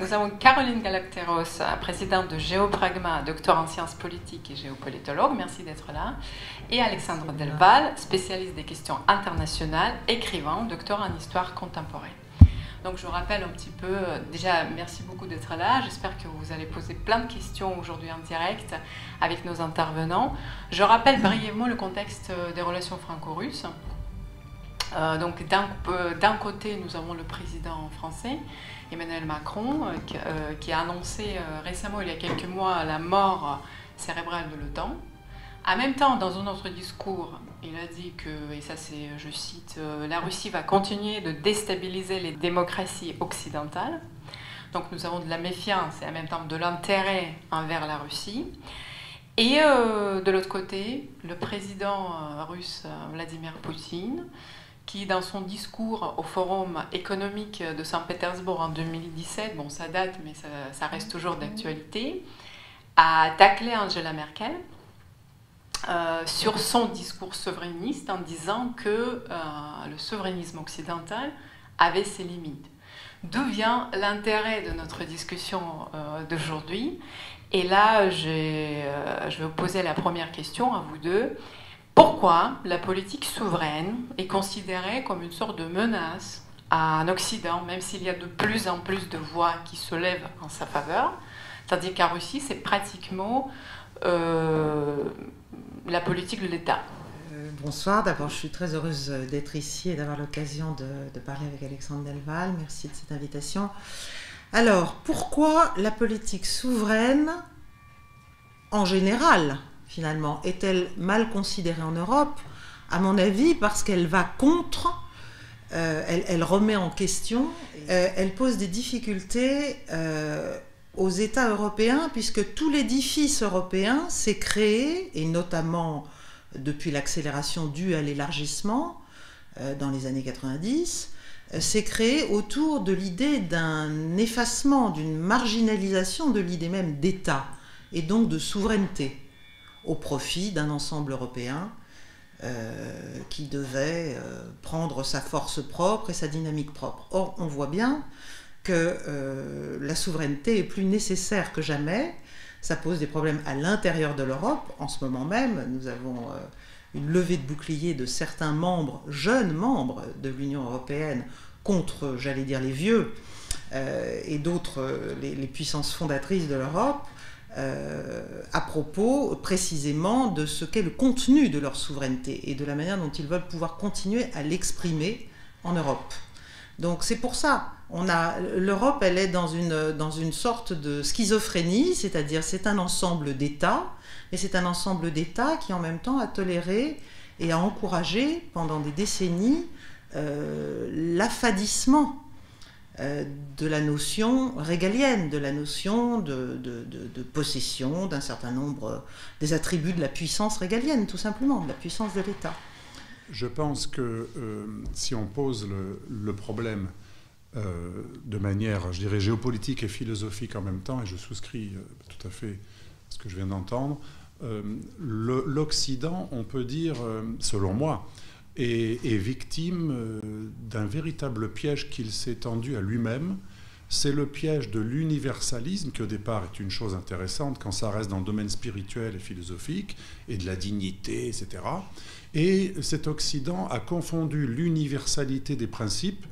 nous avons Caroline Galacteros, présidente de Géopragma, docteur en sciences politiques et géopolitologue, merci d'être là, et Alexandre Delval, spécialiste des questions internationales, écrivain, docteur en histoire contemporaine. Donc je rappelle un petit peu, déjà merci beaucoup d'être là, j'espère que vous allez poser plein de questions aujourd'hui en direct avec nos intervenants. Je rappelle brièvement le contexte des relations franco-russes. Donc d'un côté, nous avons le président français, Emmanuel Macron, qui a annoncé récemment, il y a quelques mois, la mort cérébrale de l'OTAN. En même temps, dans un autre discours, il a dit que, et ça c'est, je cite, la Russie va continuer de déstabiliser les démocraties occidentales. Donc nous avons de la méfiance et en même temps de l'intérêt envers la Russie. Et de l'autre côté, le président russe Vladimir Poutine, qui dans son discours au Forum économique de Saint-Pétersbourg en 2017, bon ça date mais ça reste toujours d'actualité, a taclé Angela Merkel sur son discours souverainiste en disant que le souverainisme occidental avait ses limites. D'où vient l'intérêt de notre discussion d'aujourd'hui? Et là, je vais vous poser la première question à vous deux. Pourquoi la politique souveraine est considérée comme une sorte de menace en Occident, même s'il y a de plus en plus de voix qui se lèvent en sa faveur? Tandis qu'en Russie, c'est pratiquement la politique de l'État. Bonsoir, d'abord je suis très heureuse d'être ici et d'avoir l'occasion de parler avec Alexandre Delval. Merci de cette invitation. Alors, pourquoi la politique souveraine, en général, finalement, est-elle mal considérée en Europe? À mon avis, parce qu'elle va contre, elle remet en question, elle pose des difficultés aux États européens, puisque tout l'édifice européen s'est créé, et notamment depuis l'accélération due à l'élargissement dans les années 90, s'est créé autour de l'idée d'un effacement, d'une marginalisation de l'idée même d'État, et donc de souveraineté, au profit d'un ensemble européen qui devait prendre sa force propre et sa dynamique propre. Or, on voit bien que la souveraineté est plus nécessaire que jamais. Ça pose des problèmes à l'intérieur de l'Europe. En ce moment même, nous avons une levée de bouclier de certains membres, jeunes membres de l'Union européenne, contre, j'allais dire, les vieux, et d'autres, les puissances fondatrices de l'Europe, à propos précisément de ce qu'est le contenu de leur souveraineté et de la manière dont ils veulent pouvoir continuer à l'exprimer en Europe. Donc c'est pour ça, l'Europe, elle est dans une sorte de schizophrénie, c'est-à-dire c'est un ensemble d'États, mais c'est un ensemble d'États qui en même temps a toléré et a encouragé pendant des décennies l'affadissement de la notion régalienne, de la notion de possession d'un certain nombre des attributs de la puissance régalienne, tout simplement, de la puissance de l'État. Je pense que si on pose le problème de manière, je dirais, géopolitique et philosophique en même temps, et je souscris tout à fait à ce que je viens d'entendre, l'Occident, on peut dire, selon moi, est victime d'un véritable piège qu'il s'est tendu à lui-même. C'est le piège de l'universalisme, qui au départ est une chose intéressante quand ça reste dans le domaine spirituel et philosophique, et de la dignité, etc. Et cet Occident a confondu l'universalité des principes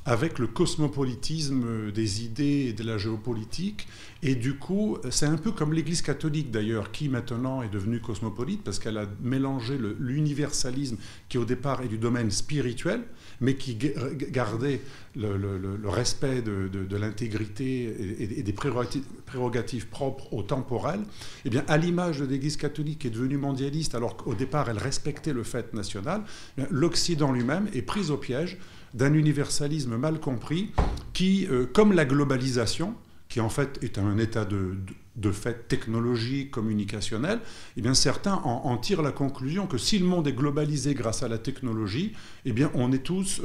avec le cosmopolitisme des idées et de la géopolitique. Et du coup, c'est un peu comme l'Église catholique d'ailleurs, qui maintenant est devenue cosmopolite, parce qu'elle a mélangé l'universalisme, qui au départ est du domaine spirituel, mais qui gardait le respect de l'intégrité et des prérogatives propres au temporel. Et bien, à l'image de l'Église catholique, qui est devenue mondialiste, alors qu'au départ, elle respectait le fait national, l'Occident lui-même est pris au piège d'un universalisme mal compris qui, comme la globalisation, qui en fait est un état de fait technologique, communicationnel, eh bien certains en tirent la conclusion que si le monde est globalisé grâce à la technologie, eh bien on est tous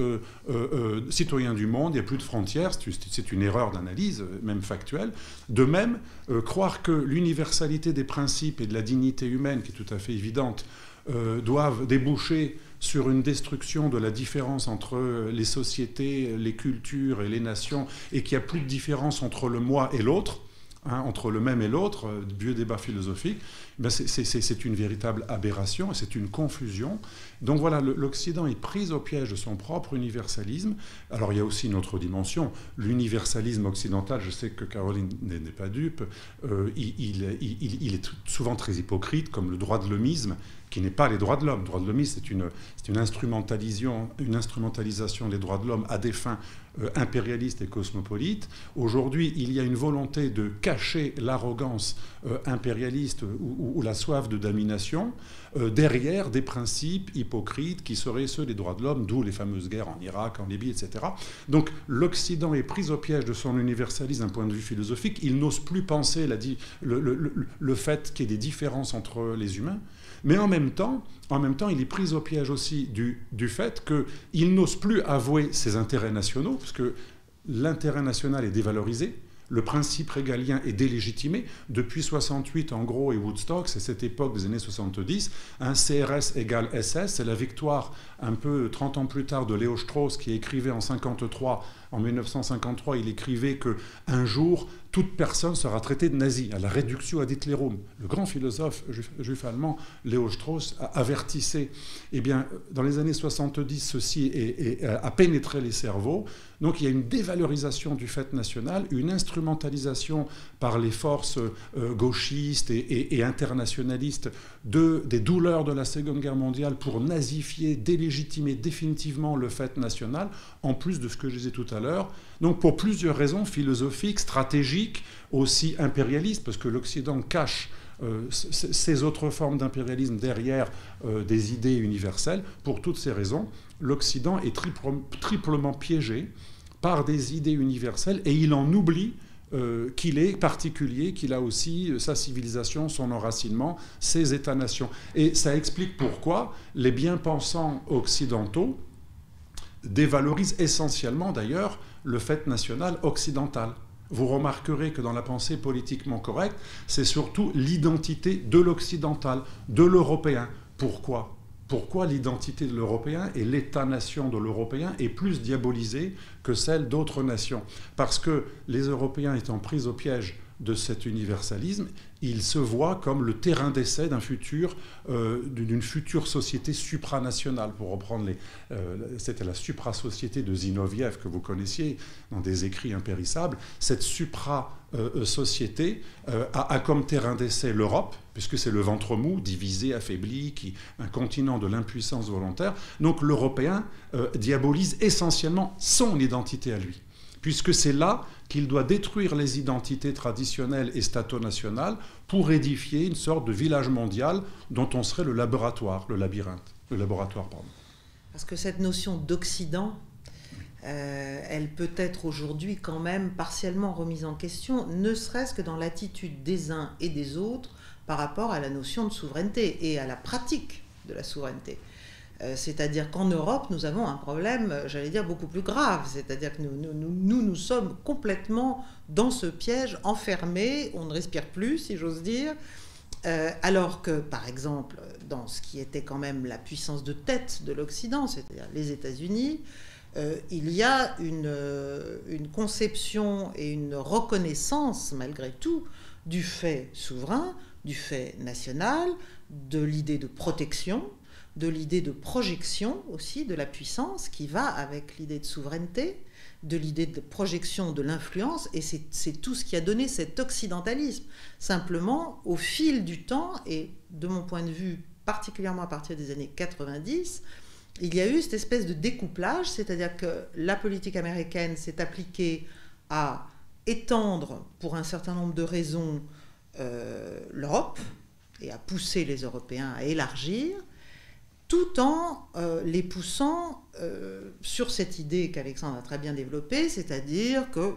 citoyens du monde, il n'y a plus de frontières, c'est une erreur d'analyse, même factuelle. De même, croire que l'universalité des principes et de la dignité humaine, qui est tout à fait évidente, doivent déboucher sur une destruction de la différence entre les sociétés, les cultures et les nations, et qu'il n'y a plus de différence entre le moi et l'autre, entre le même et l'autre, vieux débat philosophique, ben c'est une véritable aberration et c'est une confusion. Donc voilà, l'Occident est pris au piège de son propre universalisme. Alors il y a aussi une autre dimension, l'universalisme occidental, je sais que Caroline n'est pas dupe, il est souvent très hypocrite, comme le droit de l'hommisme, qui n'est pas les droits de l'homme. Le droit de l'hommisme, c'est une instrumentalisation des droits de l'homme à des fins impérialistes et cosmopolites. Aujourd'hui, il y a une volonté de cacher l'arrogance impérialiste ou la soif de domination derrière des principes hypocrites qui seraient ceux des droits de l'homme, d'où les fameuses guerres en Irak, en Libye, etc. Donc l'Occident est pris au piège de son universalisme d'un point de vue philosophique. Il n'ose plus penser le fait qu'il y ait des différences entre les humains. Mais en même temps, il est pris au piège aussi du fait qu'il n'ose plus avouer ses intérêts nationaux, parce que l'intérêt national est dévalorisé, le principe régalien est délégitimé. Depuis 68, en gros, et Woodstock, c'est cette époque des années 70, un CRS égale SS, c'est la victoire un peu 30 ans plus tard de Léo Strauss qui écrivait en 1953, il écrivait qu'un jour, toute personne sera traitée de nazi, à la réduction ad Hitlerum. Le grand philosophe juif allemand, Léo Strauss, avertissait. Eh bien, dans les années 70, ceci a pénétré les cerveaux. Donc il y a une dévalorisation du fait national, une instrumentalisation par les forces gauchistes et internationalistes des douleurs de la Seconde Guerre mondiale pour nazifier, délégitimer définitivement le fait national, en plus de ce que je disais tout à l'heure. Donc pour plusieurs raisons philosophiques, stratégiques, aussi impérialistes, parce que l'Occident cache ces autres formes d'impérialisme derrière des idées universelles. Pour toutes ces raisons, l'Occident est triplement piégé par des idées universelles et il en oublie qu'il est particulier, qu'il a aussi sa civilisation, son enracinement, ses États-nations. Et ça explique pourquoi les bien-pensants occidentaux dévalorisent essentiellement d'ailleurs le fait national occidental. Vous remarquerez que dans la pensée politiquement correcte, c'est surtout l'identité de l'occidental, de l'européen. Pourquoi ? Pourquoi l'identité de l'Européen et l'État-nation de l'Européen est plus diabolisée que celle d'autres nations? Parce que les Européens étant pris au piège de cet universalisme, ils se voient comme le terrain d'essai d'une future société supranationale. Pour reprendre c'était la supra-société de Zinoviev que vous connaissiez dans des écrits impérissables. Cette supra-société a comme terrain d'essai l'Europe, puisque c'est le ventre mou, divisé, affaibli, un continent de l'impuissance volontaire. Donc l'Européen diabolise essentiellement son identité à lui, puisque c'est là qu'il doit détruire les identités traditionnelles et stato-nationales pour édifier une sorte de village mondial dont on serait le laboratoire. Parce que cette notion d'Occident, elle peut être aujourd'hui quand même partiellement remise en question, ne serait-ce que dans l'attitude des uns et des autres par rapport à la notion de souveraineté et à la pratique de la souveraineté. C'est-à-dire qu'en Europe, nous avons un problème, j'allais dire, beaucoup plus grave. C'est-à-dire que nous sommes complètement dans ce piège, enfermés, on ne respire plus, si j'ose dire, alors que, par exemple, dans ce qui était quand même la puissance de tête de l'Occident, c'est-à-dire les États-Unis, il y a une conception et une reconnaissance, malgré tout, du fait souverain, du fait national, de l'idée de protection, de l'idée de projection aussi de la puissance qui va avec l'idée de souveraineté, de l'idée de projection de l'influence, et c'est tout ce qui a donné cet occidentalisme. Simplement, au fil du temps, et de mon point de vue, particulièrement à partir des années 90, il y a eu cette espèce de découplage, c'est-à-dire que la politique américaine s'est appliquée à étendre, pour un certain nombre de raisons, l'Europe, et à pousser les Européens à élargir, tout en les poussant sur cette idée qu'Alexandre a très bien développée, c'est-à-dire que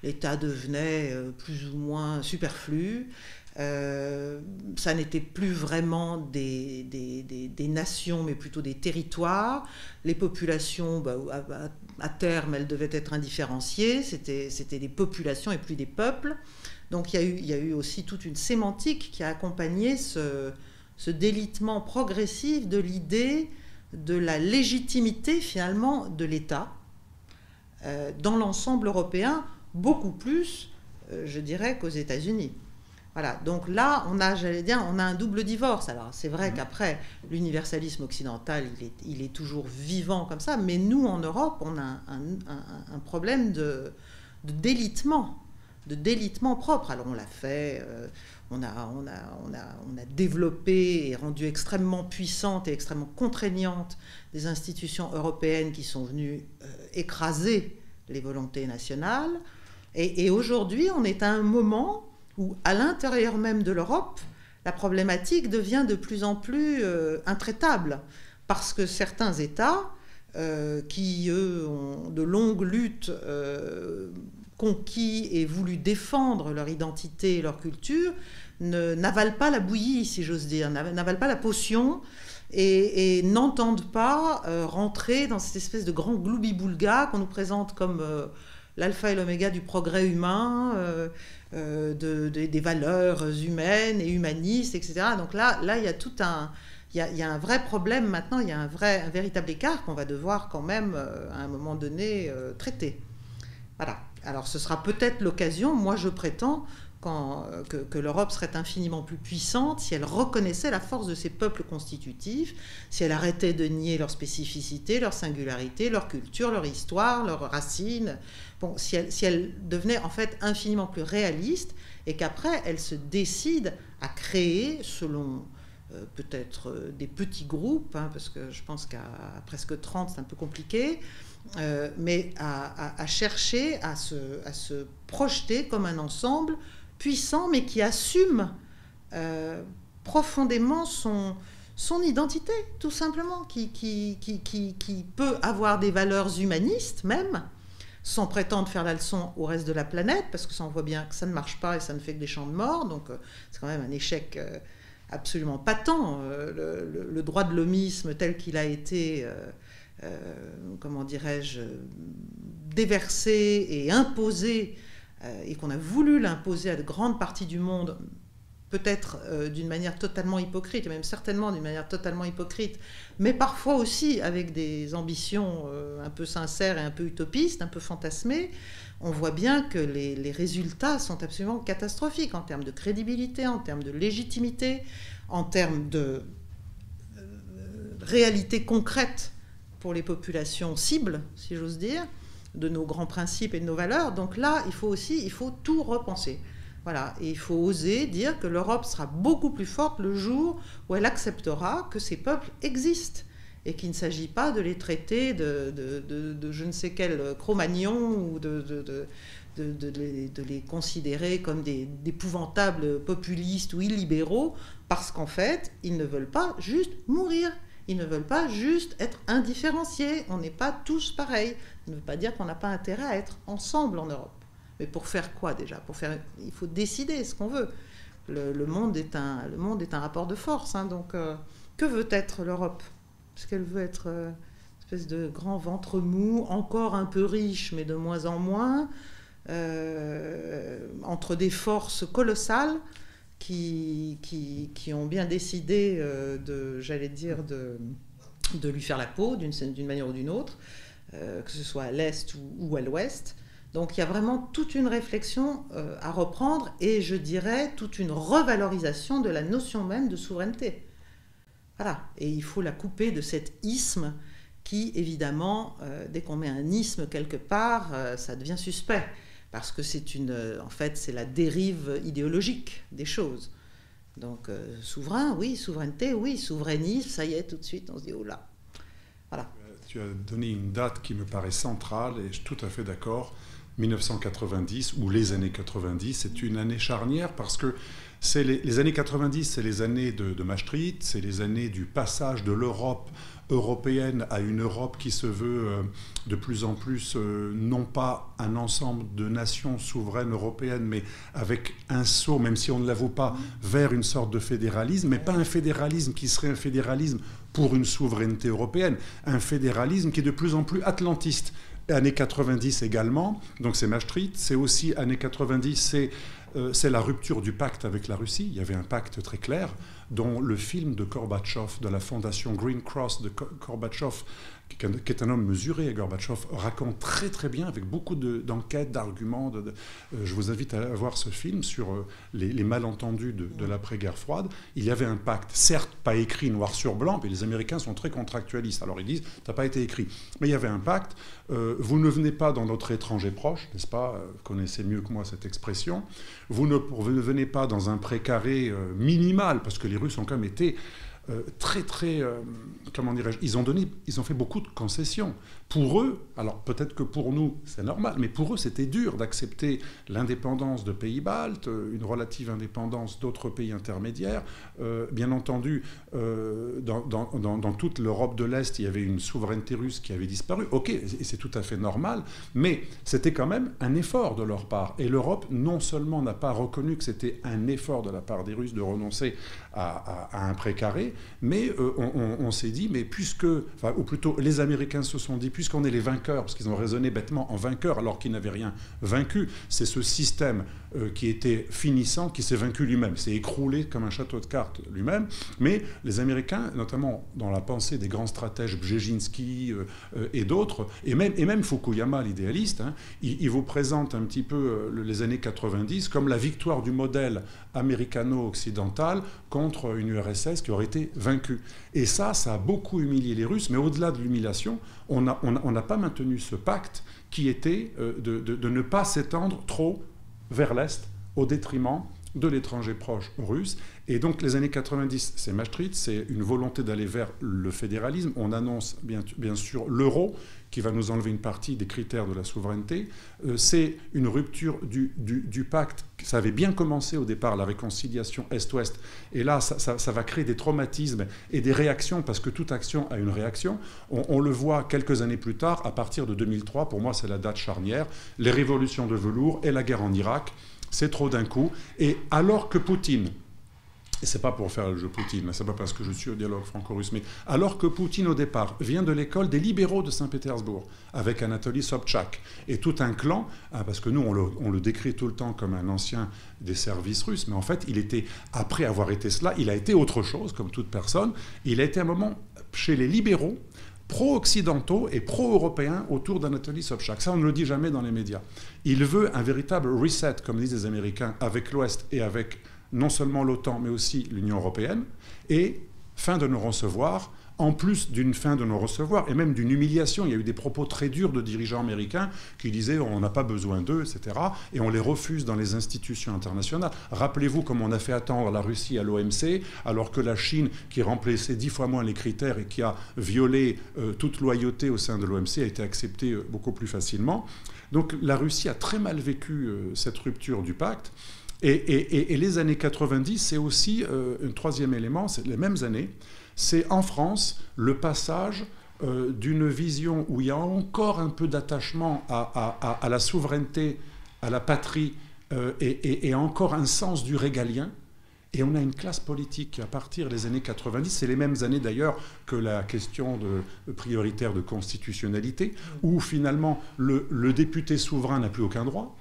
l'État devenait plus ou moins superflu, ça n'était plus vraiment des nations, mais plutôt des territoires. Les populations, à terme, elles devaient être indifférenciées, c'était des populations et plus des peuples. Donc il y a eu aussi toute une sémantique qui a accompagné ce délitement progressif de l'idée de la légitimité finalement de l'État dans l'ensemble européen, beaucoup plus, je dirais, qu'aux États-Unis. Voilà, donc là, on a, j'allais dire, on a un double divorce. Alors, c'est vrai qu'après, l'universalisme occidental, il est toujours vivant comme ça, mais nous, en Europe, on a un problème de délitement propre. Alors, on l'a fait, on a développé et rendu extrêmement puissante et extrêmement contraignante des institutions européennes qui sont venues écraser les volontés nationales. Et aujourd'hui, on est à un moment où, à l'intérieur même de l'Europe, la problématique devient de plus en plus intraitable, parce que certains États, qui, eux, ont de longues luttes conquis et voulu défendre leur identité et leur culture, n'avalent pas la bouillie, si j'ose dire, n'avalent pas la potion, et n'entendent pas rentrer dans cette espèce de grand gloubi-boulga qu'on nous présente comme l'alpha et l'oméga du progrès humain, des valeurs humaines et humanistes, etc. Donc là, il y a tout un... Il y a un vrai problème maintenant, il y a un véritable écart qu'on va devoir quand même, à un moment donné, traiter. Voilà. Alors ce sera peut-être l'occasion, moi je prétends, que l'Europe serait infiniment plus puissante si elle reconnaissait la force de ses peuples constitutifs, si elle arrêtait de nier leur spécificité, leur singularité, leur culture, leur histoire, leurs racines. Bon, si elle devenait en fait infiniment plus réaliste et qu'après elle se décide à créer, selon peut-être des petits groupes, hein, parce que je pense qu'à presque 30 c'est un peu compliqué, mais à chercher à se projeter comme un ensemble puissant, mais qui assume profondément son identité, tout simplement, qui peut avoir des valeurs humanistes même, sans prétendre faire la leçon au reste de la planète, parce que ça, on voit bien que ça ne marche pas et ça ne fait que des champs de mort, donc c'est quand même un échec absolument patent. Le droit de l'homisme tel qu'il a été... comment dirais-je, déversé et imposé, et qu'on a voulu l'imposer à de grandes parties du monde, peut-être d'une manière totalement hypocrite, et même certainement d'une manière totalement hypocrite, mais parfois aussi avec des ambitions un peu sincères et un peu utopistes, un peu fantasmées, on voit bien que les résultats sont absolument catastrophiques en termes de crédibilité, en termes de légitimité, en termes de réalité concrète pour les populations cibles, si j'ose dire, de nos grands principes et de nos valeurs. Donc là, il faut tout repenser. Voilà. Et il faut oser dire que l'Europe sera beaucoup plus forte le jour où elle acceptera que ces peuples existent et qu'il ne s'agit pas de les traiter de je ne sais quel Cro-Magnon ou de les considérer comme d'épouvantables populistes ou illibéraux, parce qu'en fait, ils ne veulent pas juste mourir. Ils ne veulent pas juste être indifférenciés. On n'est pas tous pareils. Ça ne veut pas dire qu'on n'a pas intérêt à être ensemble en Europe. Mais pour faire quoi déjà ? Il faut décider ce qu'on veut. Le monde est un rapport de force. Hein, donc, que veut être l'Europe ? Est-ce qu'elle veut être une espèce de grand ventre mou, encore un peu riche, mais de moins en moins, entre des forces colossales qui ont bien décidé de lui faire la peau d'une manière ou d'une autre, que ce soit à l'Est ou à l'Ouest. Donc il y a vraiment toute une réflexion à reprendre, et je dirais toute une revalorisation de la notion même de souveraineté. Voilà, et il faut la couper de cet isme qui, évidemment, dès qu'on met un isme quelque part, ça devient suspect. Parce que en fait, c'est la dérive idéologique des choses. Donc, souverain, oui, souveraineté, oui, souverainisme, ça y est, tout de suite, on se dit, oh là. Voilà. Tu as donné une date qui me paraît centrale, et je suis tout à fait d'accord. 1990, ou les années 90, c'est une année charnière, parce que c'est les années 90, c'est les années de Maastricht, c'est les années du passage de l'Europe européenne à une Europe qui se veut de plus en plus non pas un ensemble de nations souveraines européennes, mais avec un saut, même si on ne l'avoue pas, vers une sorte de fédéralisme, mais pas un fédéralisme qui serait un fédéralisme pour une souveraineté européenne, un fédéralisme qui est de plus en plus atlantiste. Années 90 également, donc c'est Maastricht, c'est aussi années 90, c'est la rupture du pacte avec la Russie. Il y avait un pacte très clair dont le film de Gorbatchev, de la fondation Green Cross de Gorbatchev, qui est un homme mesuré, Gorbatchev, raconte très très bien, avec beaucoup d'enquêtes, d'arguments. Je vous invite à voir ce film sur les malentendus de l'après-guerre froide. Il y avait un pacte, certes pas écrit noir sur blanc, mais les Américains sont très contractualistes. Alors ils disent, ça n'a pas été écrit. Mais il y avait un pacte, vous ne venez pas dans notre étranger proche, n'est-ce pas? Vous connaissez mieux que moi cette expression. Vous ne venez pas dans un précaré minimal, parce que les Russes ont quand même été... très, comment dirais-je, ils ont fait beaucoup de concessions. Pour eux, alors peut-être que pour nous, c'est normal, mais pour eux, c'était dur d'accepter l'indépendance de pays baltes, une relative indépendance d'autres pays intermédiaires. Bien entendu, dans toute l'Europe de l'Est, il y avait une souveraineté russe qui avait disparu. Ok, et c'est tout à fait normal, mais c'était quand même un effort de leur part. Et l'Europe, non seulement n'a pas reconnu que c'était un effort de la part des Russes de renoncer à un précaré, mais on s'est dit, mais ou plutôt les Américains se sont dit, puisqu'on est les vainqueurs, parce qu'ils ont raisonné bêtement en vainqueurs alors qu'ils n'avaient rien vaincu, c'est ce système qui était finissant, qui s'est vaincu lui-même, s'est écroulé comme un château de cartes lui-même. Mais les Américains, notamment dans la pensée des grands stratèges Brzezinski et d'autres, et même Fukuyama, l'idéaliste, hein, il vous présente un petit peu les années 90 comme la victoire du modèle américano-occidental contre une URSS qui aurait été vaincue. Et ça a beaucoup humilié les Russes, mais au-delà de l'humiliation, on n'a pas maintenu ce pacte qui était de ne pas s'étendre trop vers l'Est au détriment de l'étranger proche russe. Et donc les années 90, c'est Maastricht, c'est une volonté d'aller vers le fédéralisme. On annonce bien sûr l'euro qui va nous enlever une partie des critères de la souveraineté. C'est une rupture du pacte. Ça avait bien commencé au départ, la réconciliation Est-Ouest. Et là, ça va créer des traumatismes et des réactions, parce que toute action a une réaction. On le voit quelques années plus tard, à partir de 2003, pour moi c'est la date charnière, les révolutions de velours et la guerre en Irak. C'est trop d'un coup. Et alors que Poutine, et c'est pas pour faire le jeu Poutine, c'est pas parce que je suis au dialogue franco-russe, mais alors que Poutine au départ vient de l'école des libéraux de Saint-Pétersbourg, avec Anatoly Sobchak, et tout un clan, parce que nous on le décrit tout le temps comme un ancien des services russes, mais en fait après avoir été cela, il a été autre chose, comme toute personne. Il a été un moment chez les libéraux, pro-occidentaux et pro-européens autour d'Anatoly Sobchak. Ça, on ne le dit jamais dans les médias. Il veut un véritable reset, comme disent les Américains, avec l'Ouest et avec non seulement l'OTAN, mais aussi l'Union européenne, et fin de non-recevoir, en plus d'une fin de non-recevoir, et même d'une humiliation. Il y a eu des propos très durs de dirigeants américains qui disaient « on n'a pas besoin d'eux », etc. Et on les refuse dans les institutions internationales. Rappelez-vous comment on a fait attendre la Russie à l'OMC, alors que la Chine, qui remplissait 10 fois moins les critères et qui a violé toute loyauté au sein de l'OMC, a été acceptée beaucoup plus facilement. Donc la Russie a très mal vécu cette rupture du pacte. Et les années 90, c'est aussi un troisième élément, c'est les mêmes années, c'est en France le passage d'une vision où il y a encore un peu d'attachement à la souveraineté, à la patrie, et encore un sens du régalien. Et on a une classe politique qui, à partir des années 90, c'est les mêmes années d'ailleurs que la question prioritaire de constitutionnalité, où finalement le député souverain n'a plus aucun droit.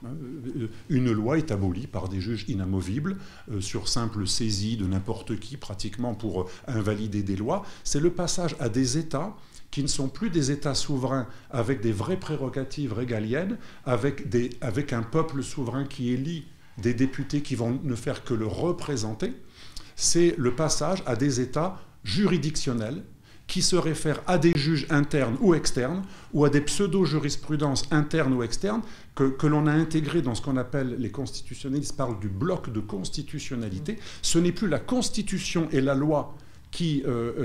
Une loi est abolie par des juges inamovibles sur simple saisie de n'importe qui, pratiquement pour invalider des lois. C'est le passage à des États qui ne sont plus des États souverains avec des vraies prérogatives régaliennes, avec un peuple souverain qui élit des députés qui vont ne faire que le représenter. C'est le passage à des États juridictionnels qui se réfèrent à des juges internes ou externes, ou à des pseudo-jurisprudences internes ou externes que l'on a intégrées dans ce qu'on appelle, les constitutionnalistes parlent du bloc de constitutionnalité. Ce n'est plus la Constitution et la loi qui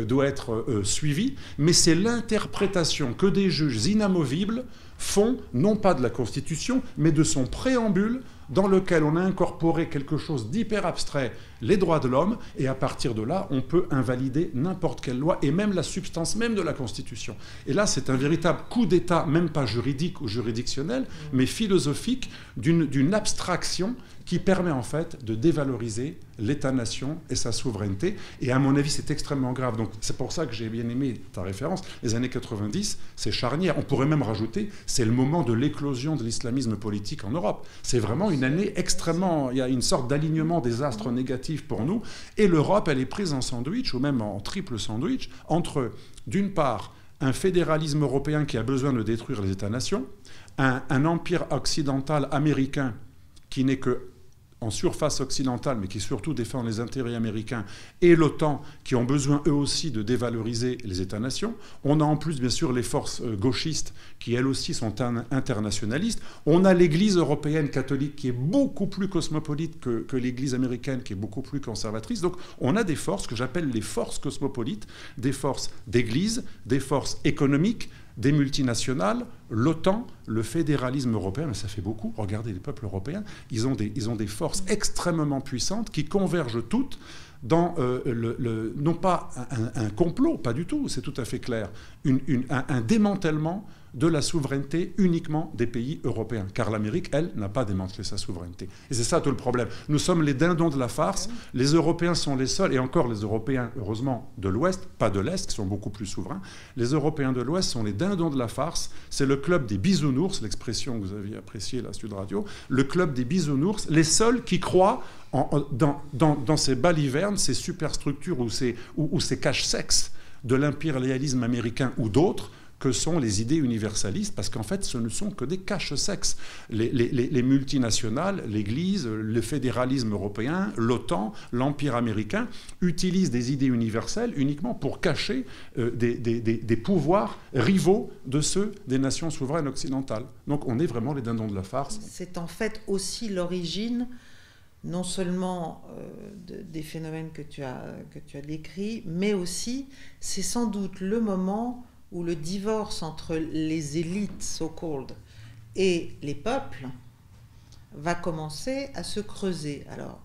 doit être suivie, mais c'est l'interprétation que des juges inamovibles font, non pas de la Constitution, mais de son préambule, dans lequel on a incorporé quelque chose d'hyper abstrait, les droits de l'homme, et à partir de là, on peut invalider n'importe quelle loi, et même la substance même de la Constitution. Et là, c'est un véritable coup d'État, même pas juridique ou juridictionnel, mais philosophique, d'une abstraction qui permet en fait de dévaloriser l'État-nation et sa souveraineté. Et à mon avis, c'est extrêmement grave. Donc c'est pour ça que j'ai bien aimé ta référence. Les années 90, c'est charnière. On pourrait même rajouter, c'est le moment de l'éclosion de l'islamisme politique en Europe. C'est vraiment une année extrêmement... Il y a une sorte d'alignement des astres négatifs pour nous. Et l'Europe, elle est prise en sandwich, ou même en triple sandwich, entre, d'une part, un fédéralisme européen qui a besoin de détruire les États-nations, un empire occidental américain qui n'est que en surface occidentale, mais qui surtout défend les intérêts américains, et l'OTAN, qui ont besoin eux aussi de dévaloriser les États-nations. On a en plus, bien sûr, les forces gauchistes, qui elles aussi sont internationalistes. On a l'Église européenne catholique, qui est beaucoup plus cosmopolite que l'Église américaine, qui est beaucoup plus conservatrice. Donc on a des forces que j'appelle les forces cosmopolites, des forces d'Église, des forces économiques, des multinationales, l'OTAN, le fédéralisme européen, mais ça fait beaucoup. Regardez les peuples européens, ils ont des forces extrêmement puissantes qui convergent toutes dans, non pas un complot, pas du tout, c'est tout à fait clair, un démantèlement de la souveraineté uniquement des pays européens. Car l'Amérique, elle, n'a pas démantelé sa souveraineté. Et c'est ça tout le problème. Nous sommes les dindons de la farce. Les Européens sont les seuls, et encore les Européens, heureusement, de l'Ouest, pas de l'Est, qui sont beaucoup plus souverains. Les Européens de l'Ouest sont les dindons de la farce. C'est le club des bisounours, l'expression que vous aviez appréciée là, Sud Radio, le club des bisounours, les seuls qui croient dans ces balivernes, ces superstructures ou ces caches-sexes de l'impérialisme américain ou d'autres, que sont les idées universalistes, parce qu'en fait, ce ne sont que des caches-sexes. Les multinationales, l'Église, le fédéralisme européen, l'OTAN, l'Empire américain utilisent des idées universelles uniquement pour cacher des pouvoirs rivaux de ceux des nations souveraines occidentales. Donc on est vraiment les dindons de la farce. C'est en fait aussi l'origine non seulement des phénomènes que tu as décrits, mais aussi, c'est sans doute le moment où le divorce entre les élites so-called et les peuples va commencer à se creuser. Alors,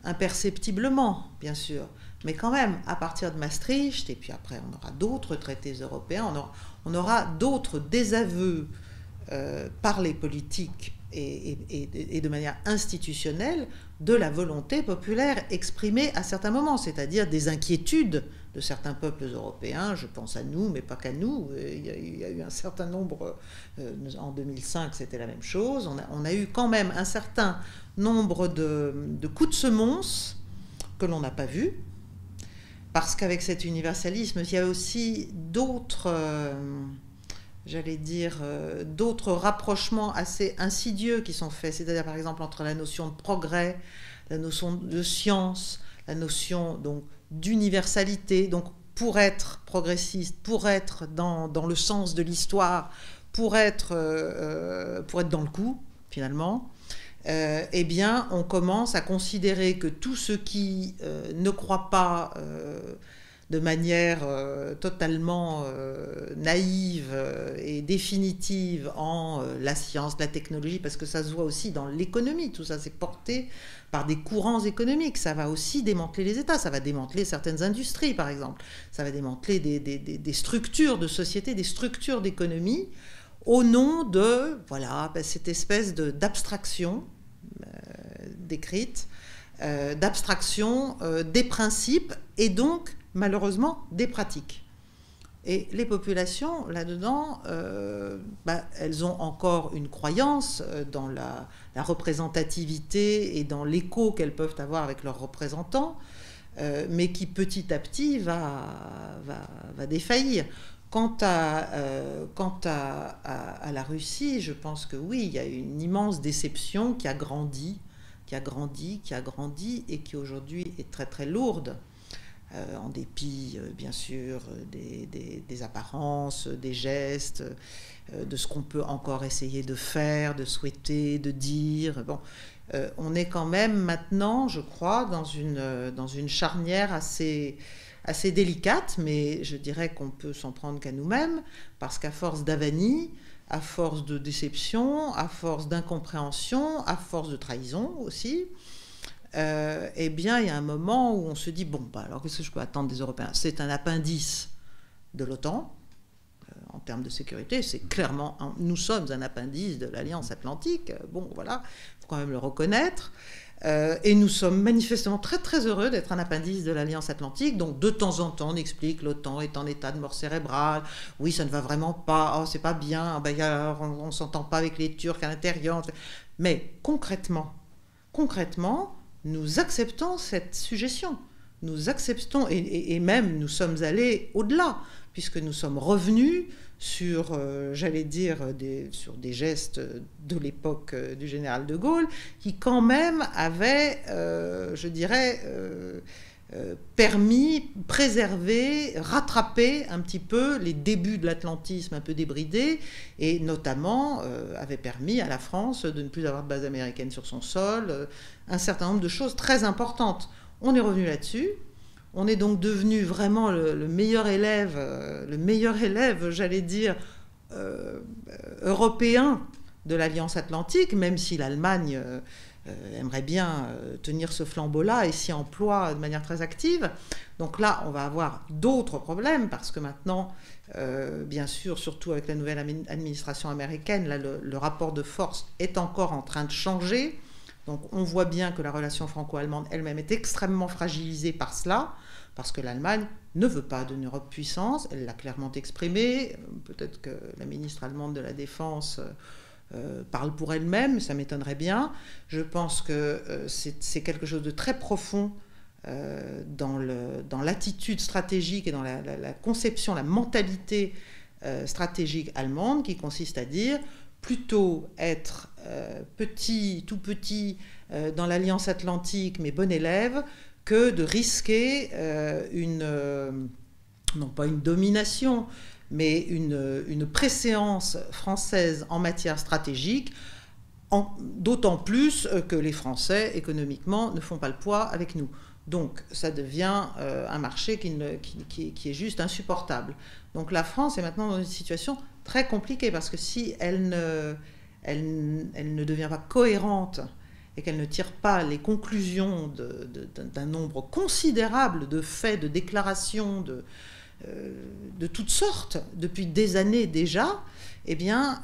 imperceptiblement, bien sûr, mais quand même, à partir de Maastricht, et puis après on aura d'autres traités européens, on aura d'autres désaveux par les politiques et de manière institutionnelle de la volonté populaire exprimée à certains moments, c'est-à-dire des inquiétudes de certains peuples européens, je pense à nous, mais pas qu'à nous, il y a eu un certain nombre, en 2005 c'était la même chose, on a eu quand même un certain nombre de coups de semonce que l'on n'a pas vus, parce qu'avec cet universalisme, il y a aussi d'autres... j'allais dire, d'autres rapprochements assez insidieux qui sont faits, c'est-à-dire par exemple entre la notion de progrès, la notion de science, la notion donc d'universalité, donc pour être progressiste, pour être dans le sens de l'histoire, pour être dans le coup, finalement, eh bien, on commence à considérer que tous ceux qui ne croient pas de manière totalement naïve et définitive en la science, la technologie, parce que ça se voit aussi dans l'économie, tout ça c'est porté par des courants économiques, ça va aussi démanteler les États, ça va démanteler certaines industries par exemple, ça va démanteler des structures de société, des structures d'économie, au nom de voilà, cette espèce d'abstraction décrite, d'abstraction des principes et donc malheureusement des pratiques. Et les populations, là-dedans, elles ont encore une croyance dans la représentativité et dans l'écho qu'elles peuvent avoir avec leurs représentants, mais qui petit à petit va défaillir. Quant à la Russie, je pense que oui, il y a une immense déception qui a grandi, et qui aujourd'hui est très très lourde. En dépit, bien sûr, des apparences, des gestes, de ce qu'on peut encore essayer de faire, de souhaiter, de dire. Bon, on est quand même maintenant, je crois, dans une charnière assez délicate, mais je dirais qu'on peut s'en prendre qu'à nous-mêmes, parce qu'à force d'avanie, à force de déception, à force d'incompréhension, à force de trahison aussi, eh bien, il y a un moment où on se dit, bon, alors qu'est-ce que je peux attendre des Européens ? C'est un appendice de l'OTAN, en termes de sécurité, c'est clairement, nous sommes un appendice de l'Alliance Atlantique, bon, voilà, faut quand même le reconnaître. Et nous sommes manifestement très très heureux d'être un appendice de l'Alliance Atlantique. Donc de temps en temps on explique l'OTAN est en état de mort cérébrale, oui ça ne va vraiment pas, oh c'est pas bien, ben, on ne s'entend pas avec les Turcs à l'intérieur. Mais concrètement, nous acceptons cette suggestion. Nous acceptons, et même nous sommes allés au-delà, puisque nous sommes revenus sur, j'allais dire, sur des gestes de l'époque du général de Gaulle, qui quand même avaient, je dirais, permis, préserver, rattraper un petit peu les débuts de l'atlantisme un peu débridé, et notamment avait permis à la France de ne plus avoir de base américaine sur son sol, un certain nombre de choses très importantes. On est revenu là-dessus. On est donc devenu vraiment le meilleur élève, j'allais dire, européen de l'Alliance Atlantique, même si l'Allemagne aimerait bien tenir ce flambeau-là et s'y emploie de manière très active. Donc là, on va avoir d'autres problèmes, parce que maintenant, bien sûr, surtout avec la nouvelle administration américaine, là, le rapport de force est encore en train de changer. Donc on voit bien que la relation franco-allemande elle-même est extrêmement fragilisée par cela, parce que l'Allemagne ne veut pas d'une Europe puissance, elle l'a clairement exprimé. Peut-être que la ministre allemande de la Défense parle pour elle-même, ça m'étonnerait bien. Je pense que c'est quelque chose de très profond dans l'attitude stratégique et dans la conception, la mentalité stratégique allemande, qui consiste à dire plutôt être tout petit dans l'Alliance Atlantique, mais bon élève, que de risquer non pas une domination, mais une préséance française en matière stratégique, d'autant plus que les Français, économiquement, ne font pas le poids avec nous. Donc, ça devient un marché qui est juste insupportable. Donc, la France est maintenant dans une situation très compliquée, parce que si elle ne devient pas cohérente et qu'elle ne tire pas les conclusions d'un nombre considérable de faits, de déclarations, de toutes sortes, depuis des années déjà, eh bien,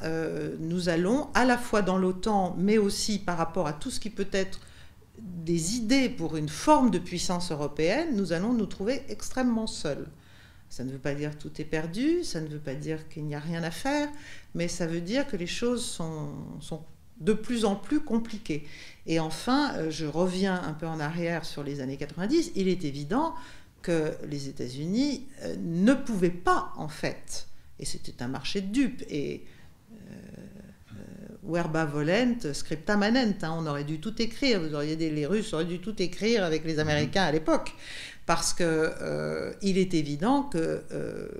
nous allons, à la fois dans l'OTAN, mais aussi par rapport à tout ce qui peut être des idées pour une forme de puissance européenne, nous allons nous trouver extrêmement seuls. Ça ne veut pas dire que tout est perdu, ça ne veut pas dire qu'il n'y a rien à faire, mais ça veut dire que les choses sont de plus en plus compliquées. Et enfin, je reviens un peu en arrière sur les années 90, il est évident que les États-Unis ne pouvaient pas, en fait, et c'était un marché de dupes, et verba volent, scripta manent, on aurait dû tout écrire, les Russes auraient dû tout écrire avec les Américains à l'époque, parce qu'il est évident que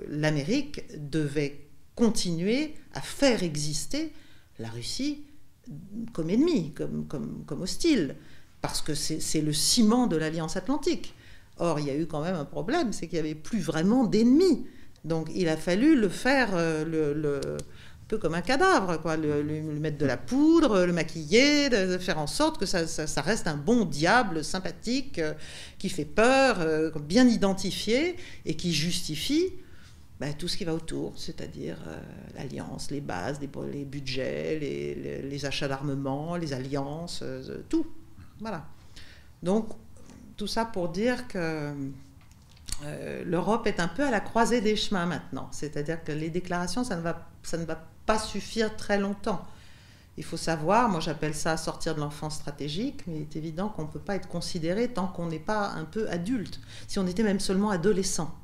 l'Amérique devait continuer à faire exister la Russie comme ennemi, comme hostile, parce que c'est le ciment de l'Alliance Atlantique. Or, il y a eu quand même un problème, c'est qu'il n'y avait plus vraiment d'ennemis. Donc, il a fallu le faire un peu comme un cadavre, quoi, lui mettre de la poudre, le maquiller, de faire en sorte que ça reste un bon diable sympathique, qui fait peur, bien identifié, et qui justifie tout ce qui va autour, c'est-à-dire l'alliance, les bases, les budgets, les achats d'armement, les alliances, tout. Voilà. Donc, tout ça pour dire que l'Europe est un peu à la croisée des chemins maintenant. C'est-à-dire que les déclarations, ça ne va pas suffire très longtemps. Il faut savoir, moi j'appelle ça sortir de l'enfance stratégique, mais il est évident qu'on ne peut pas être considéré tant qu'on n'est pas un peu adulte. Si on était même seulement adolescent.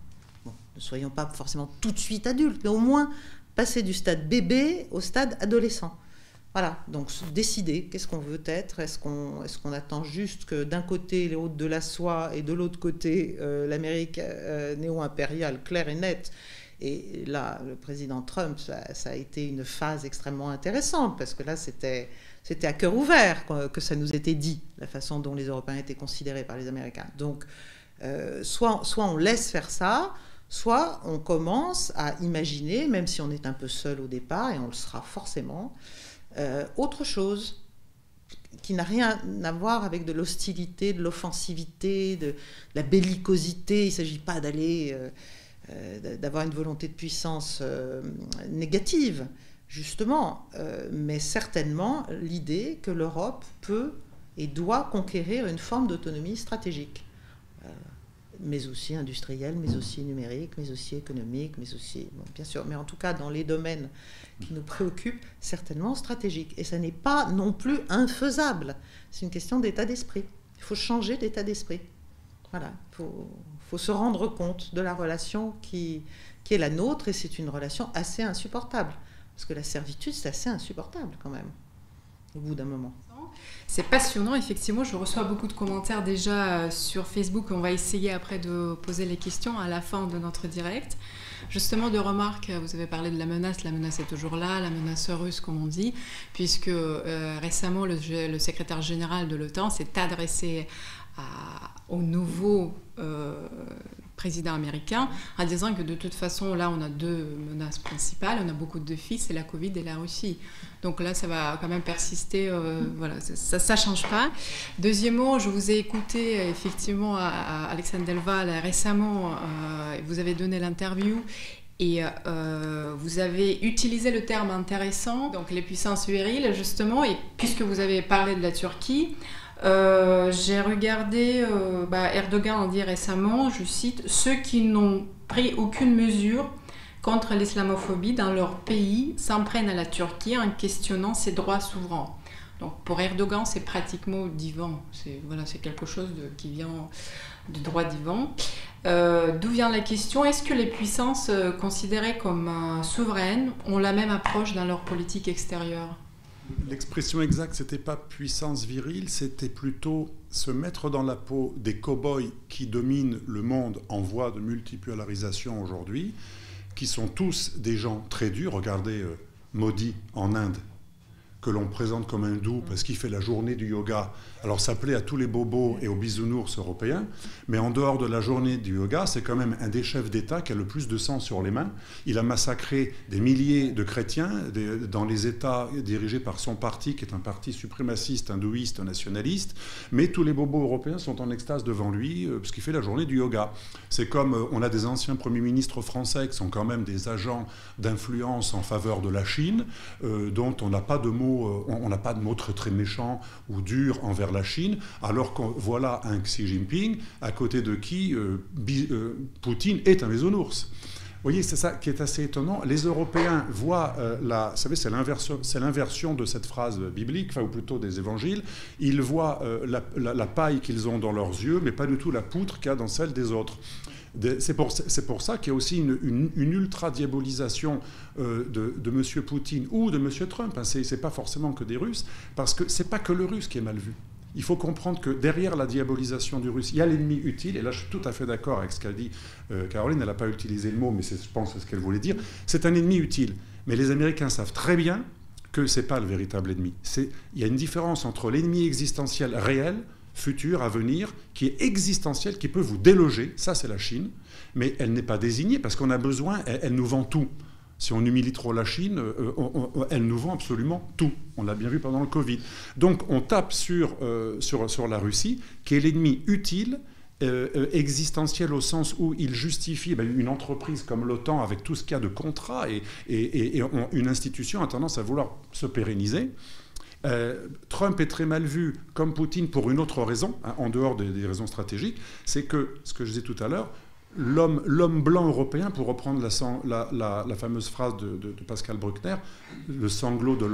Bon, ne soyons pas forcément tout de suite adultes, mais au moins passer du stade bébé au stade adolescent. Voilà, donc décider qu'est-ce qu'on veut être. Est-ce qu'on attend juste que d'un côté les hôtes de la soie et de l'autre côté l'Amérique néo-impériale claire et nette. Et là, le président Trump, ça a été une phase extrêmement intéressante, parce que là, c'était à cœur ouvert que ça nous était dit, la façon dont les Européens étaient considérés par les Américains. Donc, soit on laisse faire ça, soit on commence à imaginer, même si on est un peu seul au départ, et on le sera forcément, autre chose qui n'a rien à voir avec de l'hostilité, de l'offensivité, de la bellicosité. Il ne s'agit pas d'avoir une volonté de puissance négative, justement, mais certainement l'idée que l'Europe peut et doit conquérir une forme d'autonomie stratégique, mais aussi industrielle, mais aussi numérique, mais aussi économique, mais aussi, bon, bien sûr, mais en tout cas dans les domaines qui nous préoccupent, certainement stratégique. Et ça n'est pas non plus infaisable. C'est une question d'état d'esprit. Il faut changer d'état d'esprit. Voilà, il faut se rendre compte de la relation qui est la nôtre, et c'est une relation assez insupportable. Parce que la servitude, c'est assez insupportable quand même, au bout d'un moment. C'est passionnant, effectivement. Je reçois beaucoup de commentaires déjà sur Facebook. On va essayer après de poser les questions à la fin de notre direct. Justement, de remarques, vous avez parlé de la menace est toujours là, la menace russe, comme on dit, puisque récemment, le secrétaire général de l'OTAN s'est adressé au nouveau président américain en disant que de toute façon, là, on a deux menaces principales, on a beaucoup de défis, c'est la Covid et la Russie. Donc là, ça va quand même persister, voilà, ça ne change pas. Deuxièmement, je vous ai écouté effectivement à Alexandre Delval récemment, vous avez donné l'interview et vous avez utilisé le terme intéressant, donc les puissances viriles justement, et puisque vous avez parlé de la Turquie, j'ai regardé, Erdogan a dit récemment, je cite, « Ceux qui n'ont pris aucune mesure contre l'islamophobie dans leur pays s'en prennent à la Turquie en questionnant ses droits souverains. » Donc pour Erdogan, c'est pratiquement divin, c'est quelque chose qui vient du droit divin. D'où vient la question, est-ce que les puissances considérées comme souveraines ont la même approche dans leur politique extérieure ? L'expression exacte, c'était pas puissance virile, c'était plutôt se mettre dans la peau des cow-boys qui dominent le monde en voie de multipolarisation aujourd'hui, qui sont tous des gens très durs. Regardez Modi en Inde, que l'on présente comme un doux parce qu'il fait la journée du yoga. Alors ça plaît à tous les bobos et aux bisounours européens, mais en dehors de la journée du yoga, c'est quand même un des chefs d'État qui a le plus de sang sur les mains. Il a massacré des milliers de chrétiens dans les États dirigés par son parti, qui est un parti suprémaciste, hindouiste, nationaliste, mais tous les bobos européens sont en extase devant lui parce qu'il fait la journée du yoga. C'est comme on a des anciens premiers ministres français qui sont quand même des agents d'influence en faveur de la Chine, dont on n'a pas de mots, on n'a pas de mots très, très méchants ou durs envers la Chine, alors que voilà un Xi Jinping à côté de qui Poutine est un bisounours. Vous voyez, c'est ça qui est assez étonnant. Les Européens voient, vous savez, c'est l'inversion de cette phrase biblique, enfin, ou plutôt des évangiles. Ils voient la paille qu'ils ont dans leurs yeux, mais pas du tout la poutre qu'il y a dans celle des autres. C'est pour ça qu'il y a aussi une ultra-diabolisation de M. Poutine ou de M. Trump. Hein. Ce n'est pas forcément que des Russes, parce que ce n'est pas que le Russe qui est mal vu. Il faut comprendre que derrière la diabolisation du Russe, il y a l'ennemi utile, et là je suis tout à fait d'accord avec ce qu'a dit Caroline, elle n'a pas utilisé le mot, mais je pense que c'est ce qu'elle voulait dire, c'est un ennemi utile. Mais les Américains savent très bien que ce n'est pas le véritable ennemi. Il y a une différence entre l'ennemi existentiel réel, futur, à venir, qui est existentiel, qui peut vous déloger, ça c'est la Chine, mais elle n'est pas désignée parce qu'on a besoin, elle nous vend tout. Si on humilie trop la Chine, elle nous vend absolument tout. On l'a bien vu pendant le Covid. Donc on tape sur la Russie, qui est l'ennemi utile, existentiel au sens où il justifie une entreprise comme l'OTAN avec tout ce qu'il y a de contrats et une institution a tendance à vouloir se pérenniser. Trump est très mal vu comme Poutine pour une autre raison, hein, en dehors des raisons stratégiques, c'est que, ce que je disais tout à l'heure, l'homme blanc européen, pour reprendre la fameuse phrase de Pascal Bruckner, le sanglot de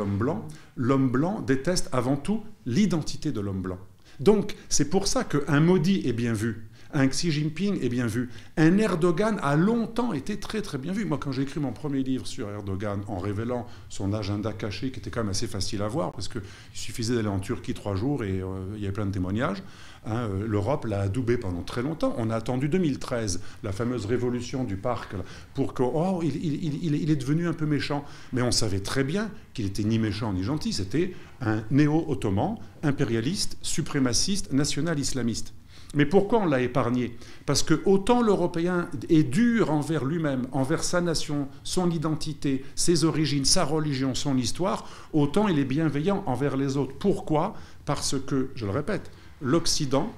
l'homme blanc déteste avant tout l'identité de l'homme blanc. Donc c'est pour ça qu'un Modi est bien vu, un Xi Jinping est bien vu, un Erdogan a longtemps été très très bien vu. Moi quand j'ai écrit mon premier livre sur Erdogan en révélant son agenda caché qui était quand même assez facile à voir parce qu'il suffisait d'aller en Turquie 3 jours et il y avait plein de témoignages, hein, l'Europe l'a adoubé pendant très longtemps. On a attendu 2013, la fameuse révolution du parc, là, pour qu'il est devenu un peu méchant. Mais on savait très bien qu'il était ni méchant ni gentil, c'était un néo-ottoman, impérialiste, suprémaciste, national-islamiste. Mais pourquoi on l'a épargné? Parce que autant l'Européen est dur envers lui-même, envers sa nation, son identité, ses origines, sa religion, son histoire, autant il est bienveillant envers les autres. Pourquoi? Parce que, je le répète, l'Occident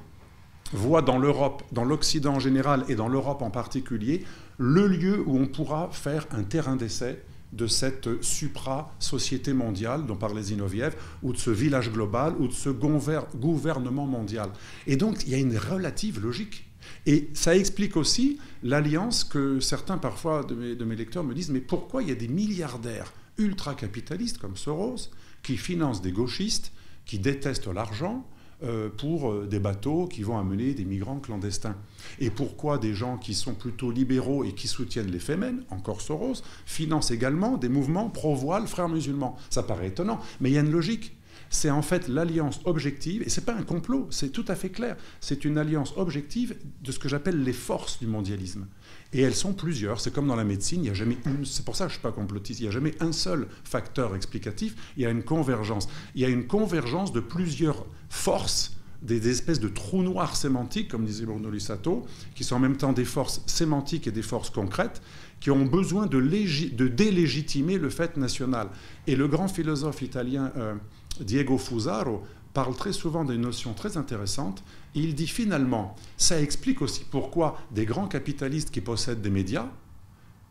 voit dans l'Europe, dans l'Occident en général et dans l'Europe en particulier, le lieu où on pourra faire un terrain d'essai de cette supra-société mondiale dont parlait Zinoviev, ou de ce village global, ou de ce gouvernement mondial. Et donc, il y a une relative logique. Et ça explique aussi l'alliance que certains, parfois, de mes lecteurs me disent « Mais pourquoi il y a des milliardaires ultra-capitalistes comme Soros qui financent des gauchistes qui détestent l'argent pour des bateaux qui vont amener des migrants clandestins. Et pourquoi des gens qui sont plutôt libéraux et qui soutiennent les Femen, encore Soros, financent également des mouvements pro-voile frères musulmans. Ça paraît étonnant, mais il y a une logique. C'est en fait l'alliance objective, et ce n'est pas un complot, c'est tout à fait clair, c'est une alliance objective de ce que j'appelle les forces du mondialisme. Et elles sont plusieurs, c'est comme dans la médecine, il n'y a jamais une, c'est pour ça que je ne suis pas complotiste, il n'y a jamais un seul facteur explicatif, il y a une convergence. Il y a une convergence de plusieurs forces, des espèces de trous noirs sémantiques, comme disait Bruno Lussato, qui sont en même temps des forces sémantiques et des forces concrètes, qui ont besoin de délégitimer le fait national. Et le grand philosophe italien Diego Fusaro parle très souvent d'une notion très intéressante. Il dit finalement, ça explique aussi pourquoi des grands capitalistes qui possèdent des médias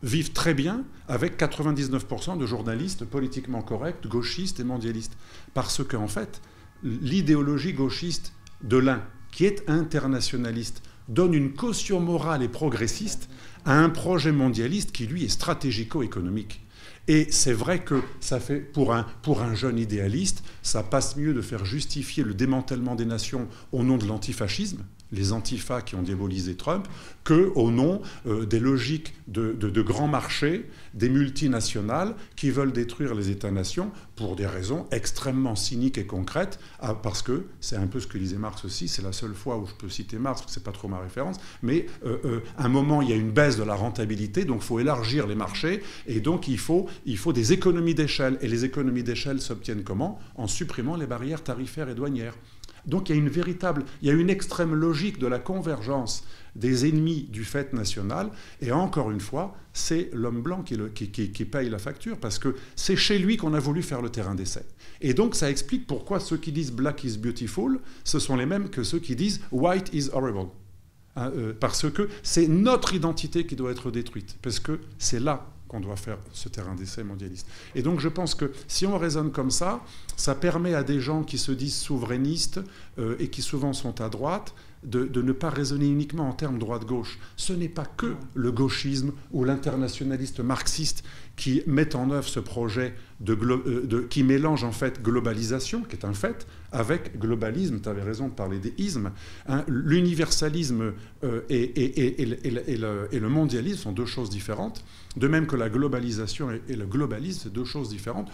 vivent très bien avec 99% de journalistes politiquement corrects, gauchistes et mondialistes. Parce qu'en fait, l'idéologie gauchiste de l'un, qui est internationaliste, donne une caution morale et progressiste à un projet mondialiste qui, lui, est stratégico-économique. Et c'est vrai que ça fait, pour un jeune idéaliste, ça passe mieux de faire justifier le démantèlement des nations au nom de l'antifascisme, les antifas qui ont diabolisé Trump, qu'au nom des logiques de grands marchés, des multinationales qui veulent détruire les États-nations pour des raisons extrêmement cyniques et concrètes, parce que c'est un peu ce que disait Marx aussi, c'est la seule fois où je peux citer Marx, parce que c'est pas trop ma référence, mais à un moment, il y a une baisse de la rentabilité, donc il faut élargir les marchés, et donc il faut des économies d'échelle. Et les économies d'échelle s'obtiennent comment? En supprimant les barrières tarifaires et douanières. Donc il y a une extrême logique de la convergence des ennemis du fait national. Et encore une fois, c'est l'homme blanc qui paye la facture, parce que c'est chez lui qu'on a voulu faire le terrain d'essai. Et donc ça explique pourquoi ceux qui disent « Black is beautiful », ce sont les mêmes que ceux qui disent « White is horrible ». Parce que c'est notre identité qui doit être détruite, parce que c'est là qu'on doit faire ce terrain d'essai mondialiste. Et donc je pense que si on raisonne comme ça, ça permet à des gens qui se disent souverainistes et qui souvent sont à droite de ne pas raisonner uniquement en termes droite-gauche. Ce n'est pas que le gauchisme ou l'internationaliste marxiste qui met en œuvre ce projet qui mélange en fait globalisation, qui est un fait, avec globalisme. Tu avais raison de parler des ismes. L'universalisme et le mondialisme sont deux choses différentes. De même que la globalisation et le globalisme, c'est deux choses différentes.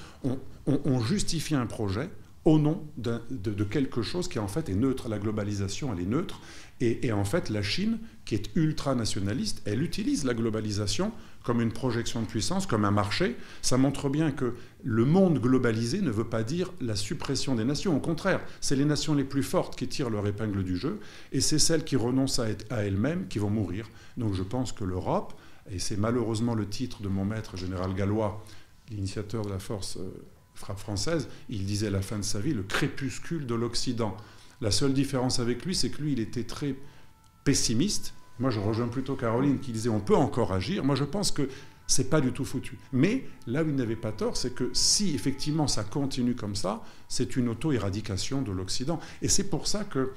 On justifie un projet au nom de quelque chose qui en fait est neutre. La globalisation, elle est neutre. Et en fait, la Chine, qui est ultranationaliste, elle utilise la globalisation comme une projection de puissance, comme un marché. Ça montre bien que le monde globalisé ne veut pas dire la suppression des nations. Au contraire, c'est les nations les plus fortes qui tirent leur épingle du jeu, et c'est celles qui renoncent à elles-mêmes qui vont mourir. Donc je pense que l'Europe, et c'est malheureusement le titre de mon maître général Gallois, l'initiateur de la force frappe française, il disait à la fin de sa vie le crépuscule de l'Occident. La seule différence avec lui, c'est que lui, il était très pessimiste. Moi, je rejoins plutôt Caroline qui disait on peut encore agir. Moi, je pense que c'est pas du tout foutu. Mais là où il n'avait pas tort, c'est que si effectivement ça continue comme ça, c'est une auto-éradication de l'Occident. Et c'est pour ça que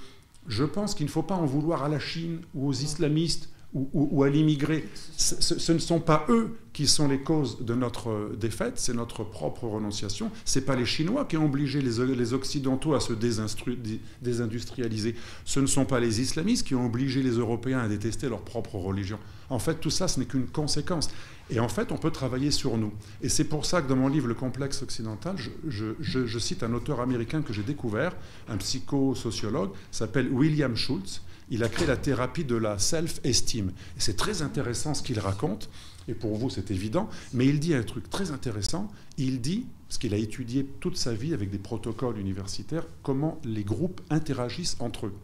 je pense qu'il ne faut pas en vouloir à la Chine ou aux islamistes ou à l'immigré. Ce ne sont pas eux qui sont les causes de notre défaite, c'est notre propre renonciation. Ce n'est pas les Chinois qui ont obligé les Occidentaux à se désindustrialiser. Ce ne sont pas les islamistes qui ont obligé les Européens à détester leur propre religion. En fait, tout ça, ce n'est qu'une conséquence. Et en fait, on peut travailler sur nous. Et c'est pour ça que dans mon livre « Le complexe occidental », je cite un auteur américain que j'ai découvert, un psychosociologue, s'appelle William Schultz. Il a créé la thérapie de la self-esteem. Et c'est très intéressant ce qu'il raconte, et pour vous c'est évident, mais il dit un truc très intéressant. Il dit, parce qu'il a étudié toute sa vie avec des protocoles universitaires, comment les groupes interagissent entre eux.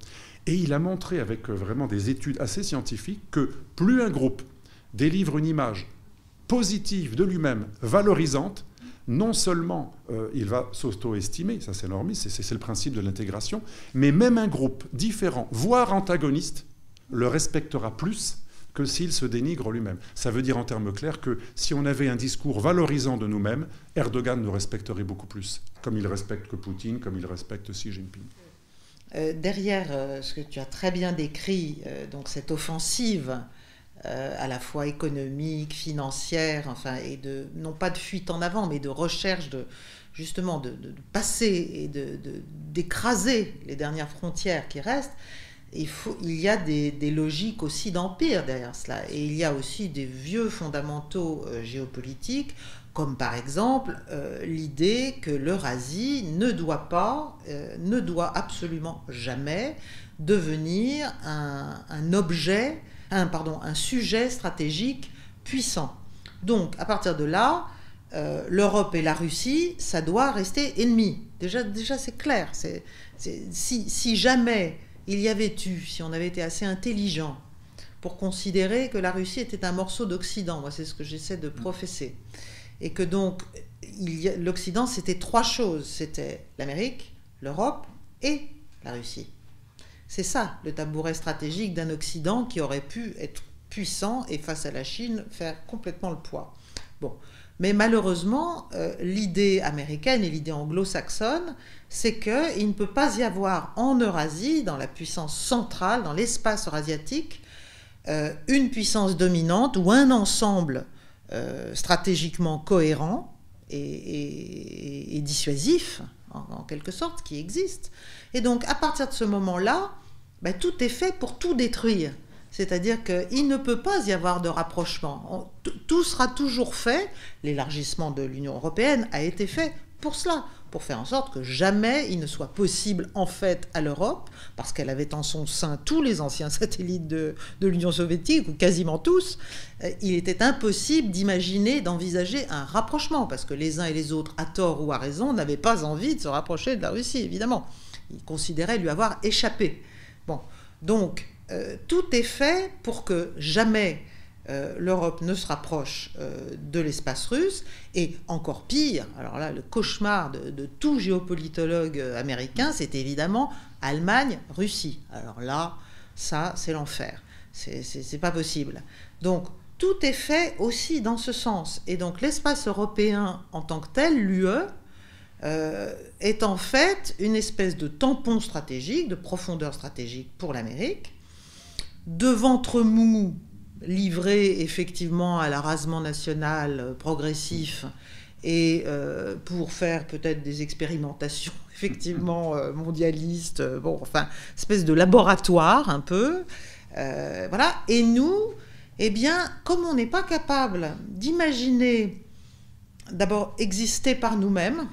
Et il a montré avec vraiment des études assez scientifiques que plus un groupe délivre une image positive de lui-même, valorisante, non seulement il va s'auto-estimer, ça c'est normal, c'est le principe de l'intégration, mais même un groupe différent, voire antagoniste, le respectera plus que s'il se dénigre lui-même. Ça veut dire en termes clairs que si on avait un discours valorisant de nous-mêmes, Erdogan nous respecterait beaucoup plus, comme il respecte que Poutine, comme il respecte Xi Jinping. Derrière ce que tu as très bien décrit, donc cette offensive à la fois économique, financière, enfin, et non pas de fuite en avant, mais de recherche justement de passer et d'écraser les dernières frontières qui restent, il y a des logiques aussi d'empire derrière cela. Et il y a aussi des vieux fondamentaux géopolitiques, comme par exemple l'idée que l'Eurasie ne doit absolument jamais devenir un sujet stratégique puissant. Donc, à partir de là, l'Europe et la Russie, ça doit rester ennemis. Déjà c'est clair. Si jamais si on avait été assez intelligent pour considérer que la Russie était un morceau d'Occident, moi c'est ce que j'essaie de professer, et que donc l'Occident c'était trois choses, c'était l'Amérique, l'Europe et la Russie. C'est ça le tabouret stratégique d'un Occident qui aurait pu être puissant et face à la Chine faire complètement le poids. Bon. Mais malheureusement, l'idée américaine et l'idée anglo-saxonne, c'est qu'il ne peut pas y avoir en Eurasie, dans la puissance centrale, dans l'espace eurasiatique, une puissance dominante ou un ensemble stratégiquement cohérent et dissuasif, en quelque sorte, qui existe. Et donc, à partir de ce moment-là, tout est fait pour tout détruire. C'est-à-dire qu'il ne peut pas y avoir de rapprochement. Tout sera toujours fait, l'élargissement de l'Union européenne a été fait pour cela, pour faire en sorte que jamais il ne soit possible en fait à l'Europe, parce qu'elle avait en son sein tous les anciens satellites de l'Union soviétique, ou quasiment tous, il était impossible d'imaginer, d'envisager un rapprochement, parce que les uns et les autres, à tort ou à raison, n'avaient pas envie de se rapprocher de la Russie, évidemment. Ils considéraient lui avoir échappé. Bon, donc tout est fait pour que jamais l'Europe ne se rapproche de l'espace russe, et encore pire, alors là, le cauchemar de tout géopolitologue américain, c'est évidemment Allemagne-Russie. Alors là, ça, c'est l'enfer. C'est pas possible. Donc, tout est fait aussi dans ce sens. Et donc, l'espace européen en tant que tel, l'UE, est en fait une espèce de tampon stratégique, de profondeur stratégique pour l'Amérique, de ventre mou livré effectivement à l'arasement national progressif et pour faire peut-être des expérimentations effectivement mondialistes, espèce de laboratoire un peu, voilà. Et nous, eh bien, comme on n'est pas capable d'imaginer d'abord exister par nous-mêmes,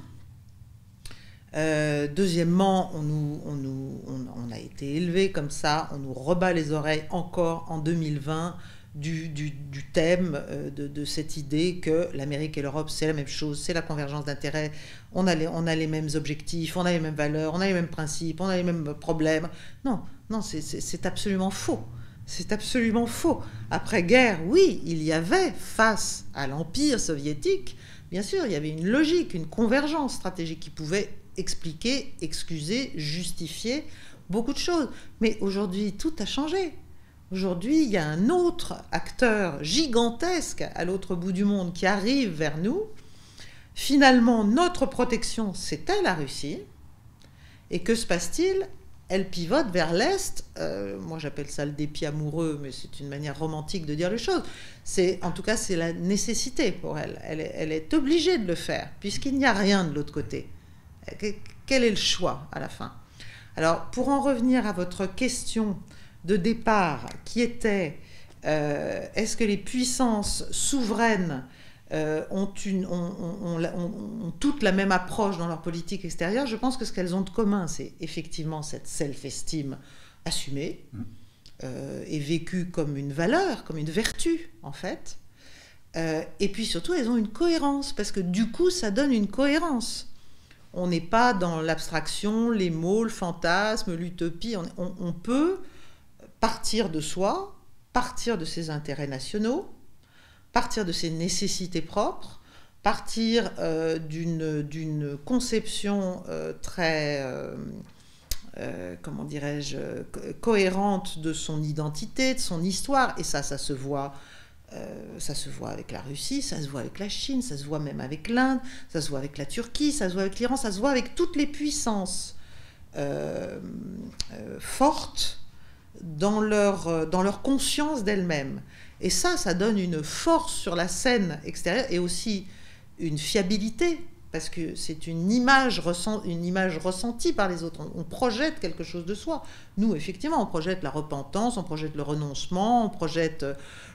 deuxièmement, on a été élevé comme ça, on nous rebat les oreilles encore en 2020 du thème de cette idée que l'Amérique et l'Europe c'est la même chose, c'est la convergence d'intérêts, on a les mêmes objectifs, on a les mêmes valeurs, on a les mêmes principes, on a les mêmes problèmes. Non, c'est absolument faux. C'est absolument faux. Après-guerre, oui, il y avait, face à l'Empire soviétique, bien sûr, il y avait une logique, une convergence stratégique qui pouvait expliquer, excuser, justifier beaucoup de choses. Mais aujourd'hui, tout a changé. Aujourd'hui, il y a un autre acteur gigantesque à l'autre bout du monde qui arrive vers nous. Finalement, notre protection, c'était la Russie. Et que se passe-t-il ? Elle pivote vers l'Est. Moi, j'appelle ça le dépit amoureux, mais c'est une manière romantique de dire les choses. En tout cas, c'est la nécessité pour elle. Elle est obligée de le faire, puisqu'il n'y a rien de l'autre côté. Quel est le choix à la fin ? Alors, pour en revenir à votre question de départ, qui était est-ce que les puissances souveraines ont toutes la même approche dans leur politique extérieure ? Je pense que ce qu'elles ont de commun, c'est effectivement cette self-esteem assumée et vécue comme une valeur, comme une vertu, en fait. Et puis surtout, elles ont une cohérence, parce que du coup, ça donne une cohérence. On n'est pas dans l'abstraction, les mots, le fantasme, l'utopie. On peut partir de soi, partir de ses intérêts nationaux, partir de ses nécessités propres, partir d'une conception très comment dirais-je, cohérente de son identité, de son histoire, et ça se voit. Ça se voit avec la Russie, ça se voit avec la Chine, ça se voit même avec l'Inde, ça se voit avec la Turquie, ça se voit avec l'Iran, ça se voit avec toutes les puissances fortes dans leur conscience d'elles-mêmes. Et ça donne une force sur la scène extérieure et aussi une fiabilité, parce que c'est une image ressentie par les autres. On projette quelque chose de soi. Nous, effectivement, on projette la repentance, on projette le renoncement, on projette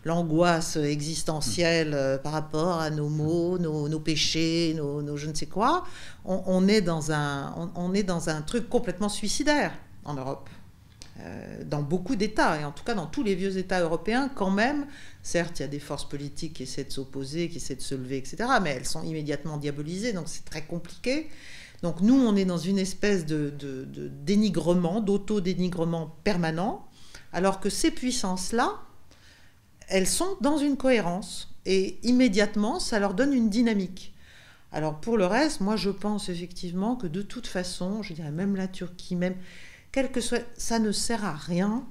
l'angoisse existentielle par rapport à nos maux, nos péchés, nos je ne sais quoi. On est dans un truc complètement suicidaire en Europe. Dans beaucoup d'États, et en tout cas dans tous les vieux États européens, quand même, certes, il y a des forces politiques qui essaient de s'opposer, qui essaient de se lever, etc., mais elles sont immédiatement diabolisées, donc c'est très compliqué. Donc nous, on est dans une espèce de dénigrement, d'auto-dénigrement permanent, alors que ces puissances-là, elles sont dans une cohérence, et immédiatement, ça leur donne une dynamique. Alors pour le reste, moi je pense effectivement que de toute façon, je dirais même la Turquie, même... quel que soit, ça ne sert à rien.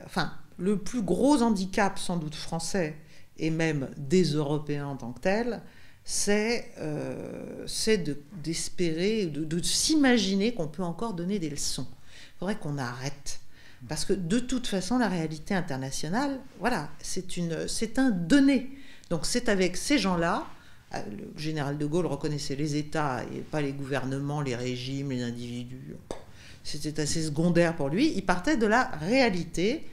Enfin, le plus gros handicap, sans doute français, et même des Européens en tant que tels, c'est d'espérer, de s'imaginer qu'on peut encore donner des leçons. Il faudrait qu'on arrête. Parce que de toute façon, la réalité internationale, voilà, c'est un donné. Donc c'est avec ces gens-là, le général de Gaulle reconnaissait les États, et pas les gouvernements, les régimes, les individus. C'était assez secondaire pour lui. Il partait de la réalité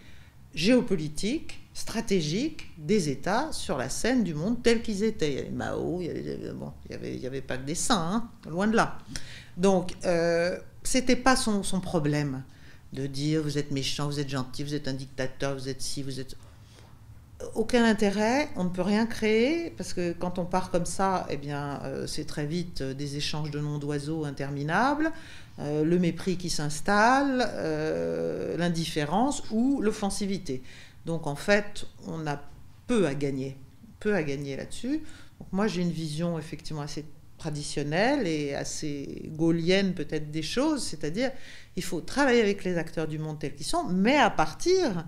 géopolitique, stratégique des États sur la scène du monde tels qu'ils étaient. Il y avait Mao, il y avait pas que des saints, hein, loin de là. Donc, c'était pas son problème de dire vous êtes méchant, vous êtes gentil, vous êtes un dictateur, vous êtes ci, vous êtes... Aucun intérêt, on ne peut rien créer, parce que quand on part comme ça, eh bien, c'est très vite des échanges de noms d'oiseaux interminables, le mépris qui s'installe, l'indifférence ou l'offensivité. Donc en fait, on a peu à gagner là-dessus. Donc moi, j'ai une vision effectivement assez traditionnelle et assez gaulienne peut-être des choses, c'est-à-dire il faut travailler avec les acteurs du monde tels qu'ils sont, mais à partir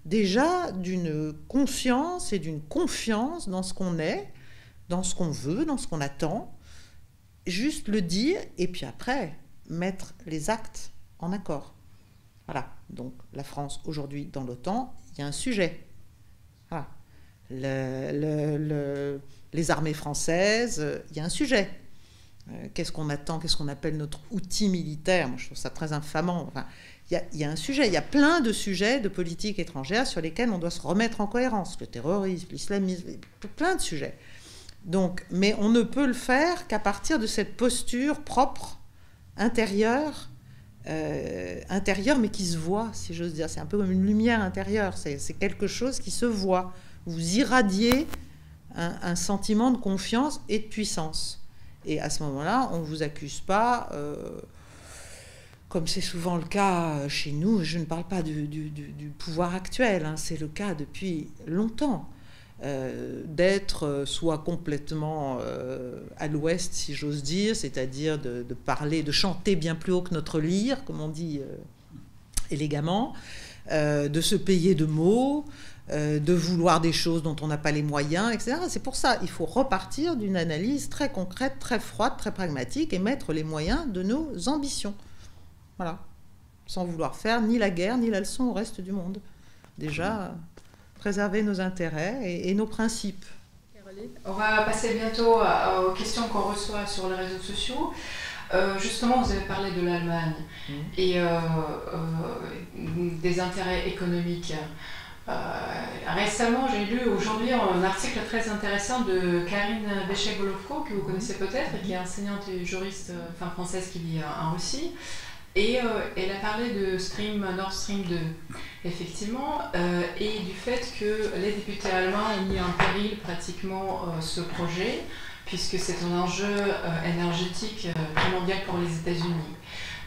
déjà d'une conscience et d'une confiance dans ce qu'on est, dans ce qu'on veut, dans ce qu'on attend, juste le dire, et puis après, mettre les actes en accord. Voilà, donc la France aujourd'hui dans l'OTAN, il y a un sujet. Voilà. Les armées françaises, il y a un sujet. Qu'est-ce qu'on attend, qu'est-ce qu'on appelle notre outil militaire? Moi, je trouve ça très infamant. Enfin, il y a un sujet, il y a plein de sujets de politique étrangère sur lesquels on doit se remettre en cohérence. Le terrorisme, l'islamisme, plein de sujets. Donc, mais on ne peut le faire qu'à partir de cette posture propre, intérieure, mais qui se voit, si j'ose dire. C'est un peu comme une lumière intérieure, c'est quelque chose qui se voit. Vous irradiez un sentiment de confiance et de puissance. Et à ce moment-là, on ne vous accuse pas... comme c'est souvent le cas chez nous, je ne parle pas du pouvoir actuel, hein, c'est le cas depuis longtemps, d'être soit complètement à l'ouest, si j'ose dire, c'est-à-dire de parler, de chanter bien plus haut que notre lyre, comme on dit élégamment, de se payer de mots, de vouloir des choses dont on n'a pas les moyens, etc. C'est pour ça qu'il faut repartir d'une analyse très concrète, très froide, très pragmatique, et mettre les moyens de nos ambitions. Voilà, sans vouloir faire ni la guerre ni la leçon au reste du monde. Déjà, préserver nos intérêts et nos principes. On va passer bientôt aux questions qu'on reçoit sur les réseaux sociaux. Justement, vous avez parlé de l'Allemagne et des intérêts économiques. Récemment, j'ai lu aujourd'hui un article très intéressant de Karine Béchet-Golovko, que vous connaissez peut-être, et qui est enseignante et juriste française qui vit en Russie. Et elle a parlé de Nord Stream 2, effectivement, et du fait que les députés allemands ont mis en péril pratiquement ce projet, puisque c'est un enjeu énergétique primordial pour les États-Unis.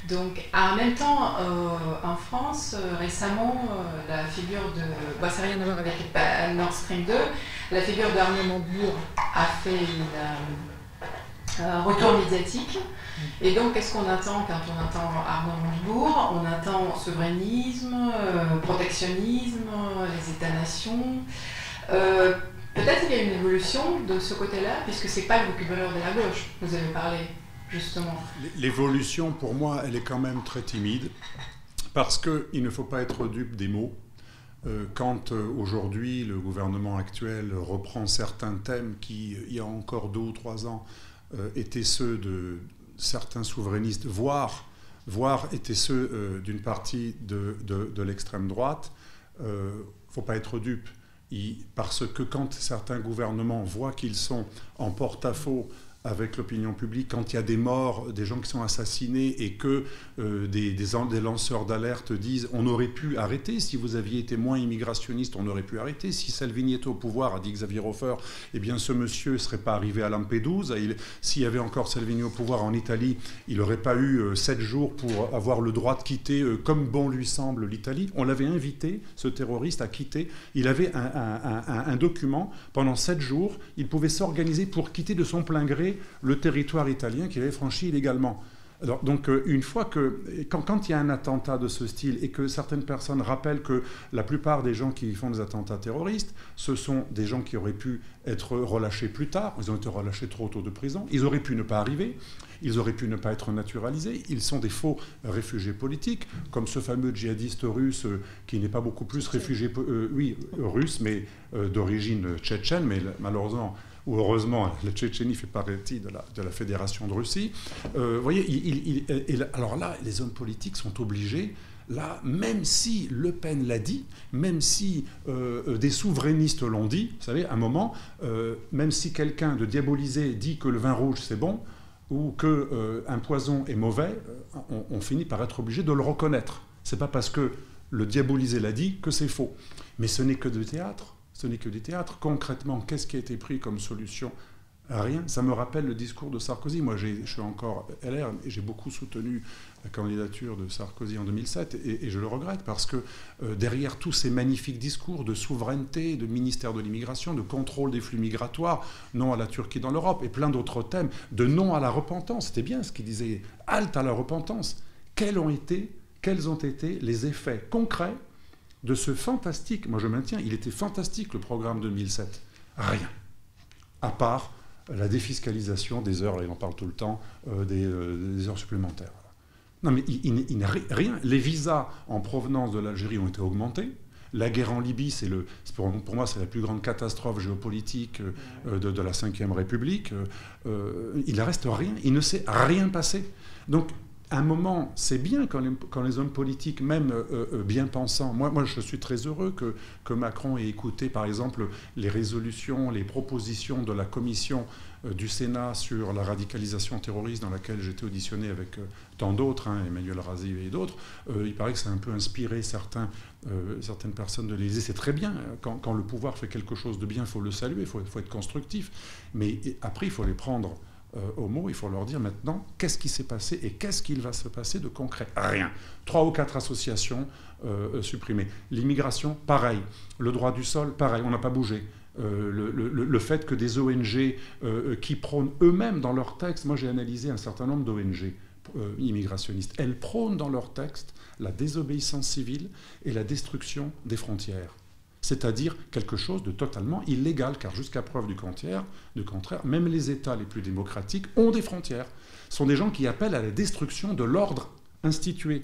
Donc, en même temps, en France, récemment, la figure de... Bah, ça n'a rien à voir avec Nord Stream 2. La figure d'Arnaud Montebourg a fait retour médiatique. Et donc, qu'est-ce qu'on attend quand on attend Arnaud Montebourg? On attend souverainisme, protectionnisme, les États-nations. Peut-être qu'il y a une évolution de ce côté-là, puisque ce n'est pas le vocabulaire de la gauche, vous avez parlé, justement. L'évolution, pour moi, elle est quand même très timide, parce qu'il ne faut pas être dupe des mots. Quand aujourd'hui le gouvernement actuel reprend certains thèmes qui, il y a encore 2 ou 3 ans, étaient ceux de certains souverainistes, voire étaient ceux d'une partie de l'extrême droite, il ne faut pas être dupe. Parce que quand certains gouvernements voient qu'ils sont en porte-à-faux avec l'opinion publique, quand il y a des morts, des gens qui sont assassinés et que des lanceurs d'alerte disent « on aurait pu arrêter, si vous aviez été moins immigrationniste, on aurait pu arrêter, si Salvini était au pouvoir, a dit Xavier Hofer, eh bien ce monsieur ne serait pas arrivé à Lampedusa, s'il y avait encore Salvini au pouvoir en Italie, il n'aurait pas eu 7 jours pour avoir le droit de quitter comme bon lui semble l'Italie ». On l'avait invité, ce terroriste, à quitter. Il avait un document, pendant 7 jours, il pouvait s'organiser pour quitter de son plein gré le territoire italien qu'il avait franchi illégalement. Alors, donc, une fois que, quand il y a un attentat de ce style et que certaines personnes rappellent que la plupart des gens qui font des attentats terroristes, ce sont des gens qui auraient pu être relâchés plus tard, ils ont été relâchés trop tôt de prison, ils auraient pu ne pas arriver, ils auraient pu ne pas être naturalisés, ils sont des faux réfugiés politiques, comme ce fameux djihadiste russe qui n'est pas beaucoup plus réfugié, russe, mais d'origine tchétchène, mais malheureusement, ou heureusement, la Tchétchénie fait partie de la Fédération de Russie. Vous voyez, alors là, les hommes politiques sont obligés, là, même si Le Pen l'a dit, même si des souverainistes l'ont dit, vous savez, à un moment, même si quelqu'un de diabolisé dit que le vin rouge c'est bon, ou qu'un poison est mauvais, on finit par être obligé de le reconnaître. Ce n'est pas parce que le diabolisé l'a dit que c'est faux. Mais ce n'est que du théâtre. Ce n'est que du théâtre. Concrètement, qu'est-ce qui a été pris comme solution? Rien. Ça me rappelle le discours de Sarkozy. Moi, je suis encore LR et j'ai beaucoup soutenu la candidature de Sarkozy en 2007 et je le regrette parce que derrière tous ces magnifiques discours de souveraineté, de ministère de l'immigration, de contrôle des flux migratoires, non à la Turquie dans l'Europe et plein d'autres thèmes, de non à la repentance, c'était bien ce qu'il disait, halte à la repentance. Quels ont été les effets concrets de ce fantastique, moi je maintiens, il était fantastique le programme 2007. Rien. À part la défiscalisation des heures, là il en parle tout le temps, des heures supplémentaires. Non mais il n'a rien. Les visas en provenance de l'Algérie ont été augmentés. La guerre en Libye, pour moi, c'est la plus grande catastrophe géopolitique de la Ve République. Il ne reste rien. Il ne s'est rien passé. Donc, à un moment, c'est bien quand les hommes politiques, même bien pensants, moi je suis très heureux que Macron ait écouté par exemple les résolutions, les propositions de la commission du Sénat sur la radicalisation terroriste dans laquelle j'étais auditionné avec tant d'autres, Emmanuel Razi et d'autres. Il paraît que ça a un peu inspiré certaines personnes de l'Élysée. C'est très bien, quand le pouvoir fait quelque chose de bien, il faut le saluer, il faut être constructif, mais après il faut les prendre au mot, il faut leur dire maintenant qu'est-ce qui s'est passé et qu'est-ce qu'il va se passer de concret. Rien. 3 ou 4 associations supprimées. L'immigration, pareil. Le droit du sol, pareil, on n'a pas bougé. Le fait que des ONG qui prônent eux-mêmes dans leurs textes, moi j'ai analysé un certain nombre d'ONG immigrationnistes, elles prônent dans leurs textes la désobéissance civile et la destruction des frontières. C'est-à-dire quelque chose de totalement illégal, car jusqu'à preuve du contraire, même les États les plus démocratiques ont des frontières. Ce sont des gens qui appellent à la destruction de l'ordre institué.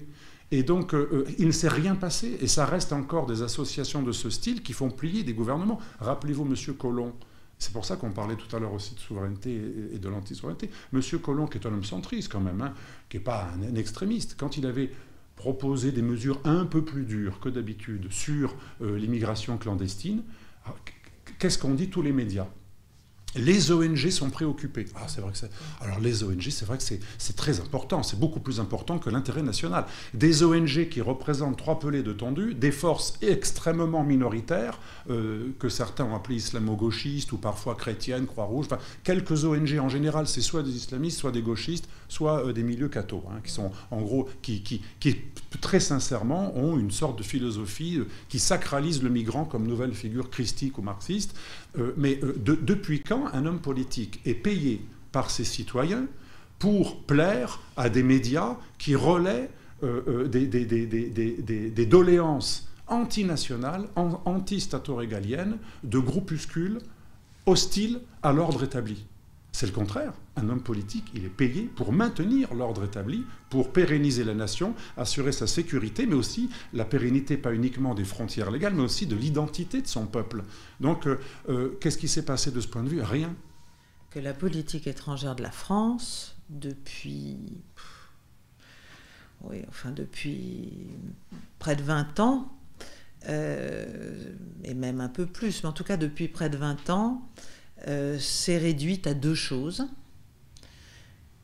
Et donc, il ne s'est rien passé, et ça reste encore des associations de ce style qui font plier des gouvernements. Rappelez-vous M. Collomb, c'est pour ça qu'on parlait tout à l'heure aussi de souveraineté et de l'anti-souveraineté. M. Collomb, qui est un homme centriste quand même, qui n'est pas un extrémiste, quand il avait proposer des mesures un peu plus dures que d'habitude sur l'immigration clandestine, qu'est-ce qu'ont dit tous les médias? Les ONG sont préoccupées. Ah, c'est vrai que c'est... Alors les ONG, c'est vrai que c'est très important, c'est beaucoup plus important que l'intérêt national. Des ONG qui représentent 3 pelés de tondus, des forces extrêmement minoritaires, que certains ont appelées islamo-gauchistes ou parfois chrétiennes, Croix-Rouge, enfin, quelques ONG en général, c'est soit des islamistes, soit des gauchistes, soit des milieux cathos, qui sont en gros, qui très sincèrement ont une sorte de philosophie qui sacralise le migrant comme nouvelle figure christique ou marxiste. Mais depuis quand un homme politique est payé par ses citoyens pour plaire à des médias qui relaient des doléances antinationales, anti-stato-régaliennes, de groupuscules hostiles à l'ordre établi. C'est le contraire. Un homme politique, il est payé pour maintenir l'ordre établi, pour pérenniser la nation, assurer sa sécurité, mais aussi la pérennité, pas uniquement des frontières légales, mais aussi de l'identité de son peuple. Donc, qu'est-ce qui s'est passé de ce point de vue? Rien. Que la politique étrangère de la France, depuis près de 20 ans, et même un peu plus, mais en tout cas depuis près de 20 ans, s'est réduite à deux choses.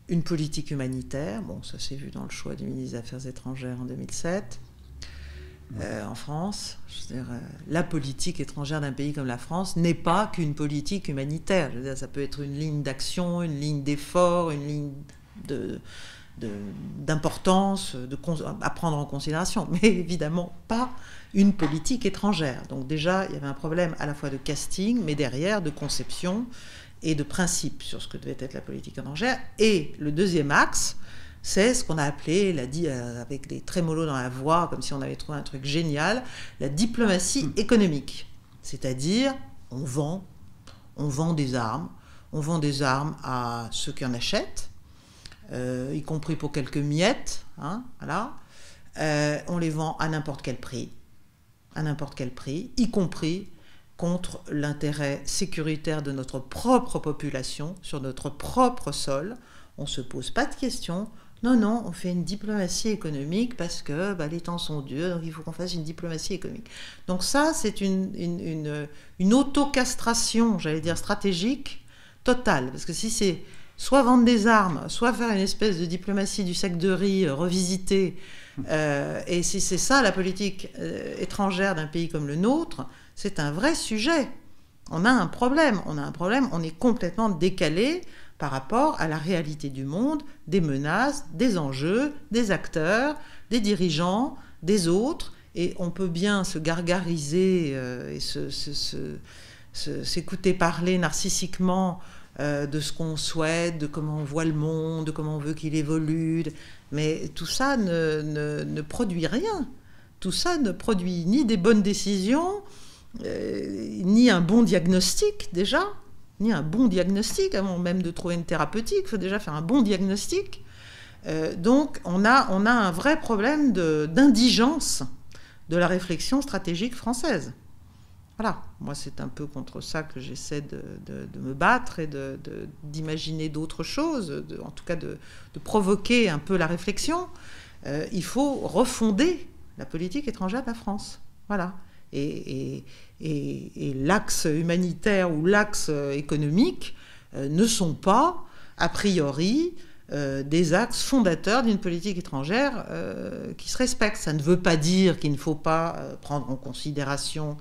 Une politique humanitaire, bon, ça s'est vu dans le choix du ministre des Affaires étrangères en 2007, en France. Je veux dire, la politique étrangère d'un pays comme la France n'est pas qu'une politique humanitaire. Je veux dire, ça peut être une ligne d'action, une ligne d'effort, une ligne d'importance à prendre en considération, mais évidemment pas une politique étrangère. Donc déjà, il y avait un problème à la fois de casting, mais derrière de conception et de principe sur ce que devait être la politique étrangère. Et le deuxième axe, c'est ce qu'on a appelé, il a dit avec des trémolos dans la voix, comme si on avait trouvé un truc génial, la diplomatie économique. C'est-à-dire, on vend des armes. On vend des armes à ceux qui en achètent, y compris pour quelques miettes, hein, voilà. On les vend à n'importe quel prix, y compris contre l'intérêt sécuritaire de notre propre population, sur notre propre sol. On ne se pose pas de questions. Non, on fait une diplomatie économique parce que les temps sont durs, donc il faut qu'on fasse une diplomatie économique. Donc ça, c'est une autocastration, j'allais dire stratégique, totale. Parce que si c'est soit vendre des armes, soit faire une espèce de diplomatie du sac de riz revisitée, et si c'est ça la politique étrangère d'un pays comme le nôtre, c'est un vrai sujet. On a un problème, on est complètement décalé par rapport à la réalité du monde, des menaces, des enjeux, des acteurs, des dirigeants, des autres, et on peut bien se gargariser et s'écouter parler narcissiquement de ce qu'on souhaite, de comment on voit le monde, de comment on veut qu'il évolue, mais tout ça ne produit rien. Tout ça ne produit ni des bonnes décisions, ni un bon diagnostic déjà, avant même de trouver une thérapeutique, il faut déjà faire un bon diagnostic. Donc on a un vrai problème d'indigence de la réflexion stratégique française. Voilà, moi c'est un peu contre ça que j'essaie de me battre et d'imaginer d'autres choses, en tout cas de provoquer un peu la réflexion. Il faut refonder la politique étrangère de la France. Voilà. Et l'axe humanitaire ou l'axe économique ne sont pas, a priori, des axes fondateurs d'une politique étrangère qui se respecte. Ça ne veut pas dire qu'il ne faut pas prendre en considération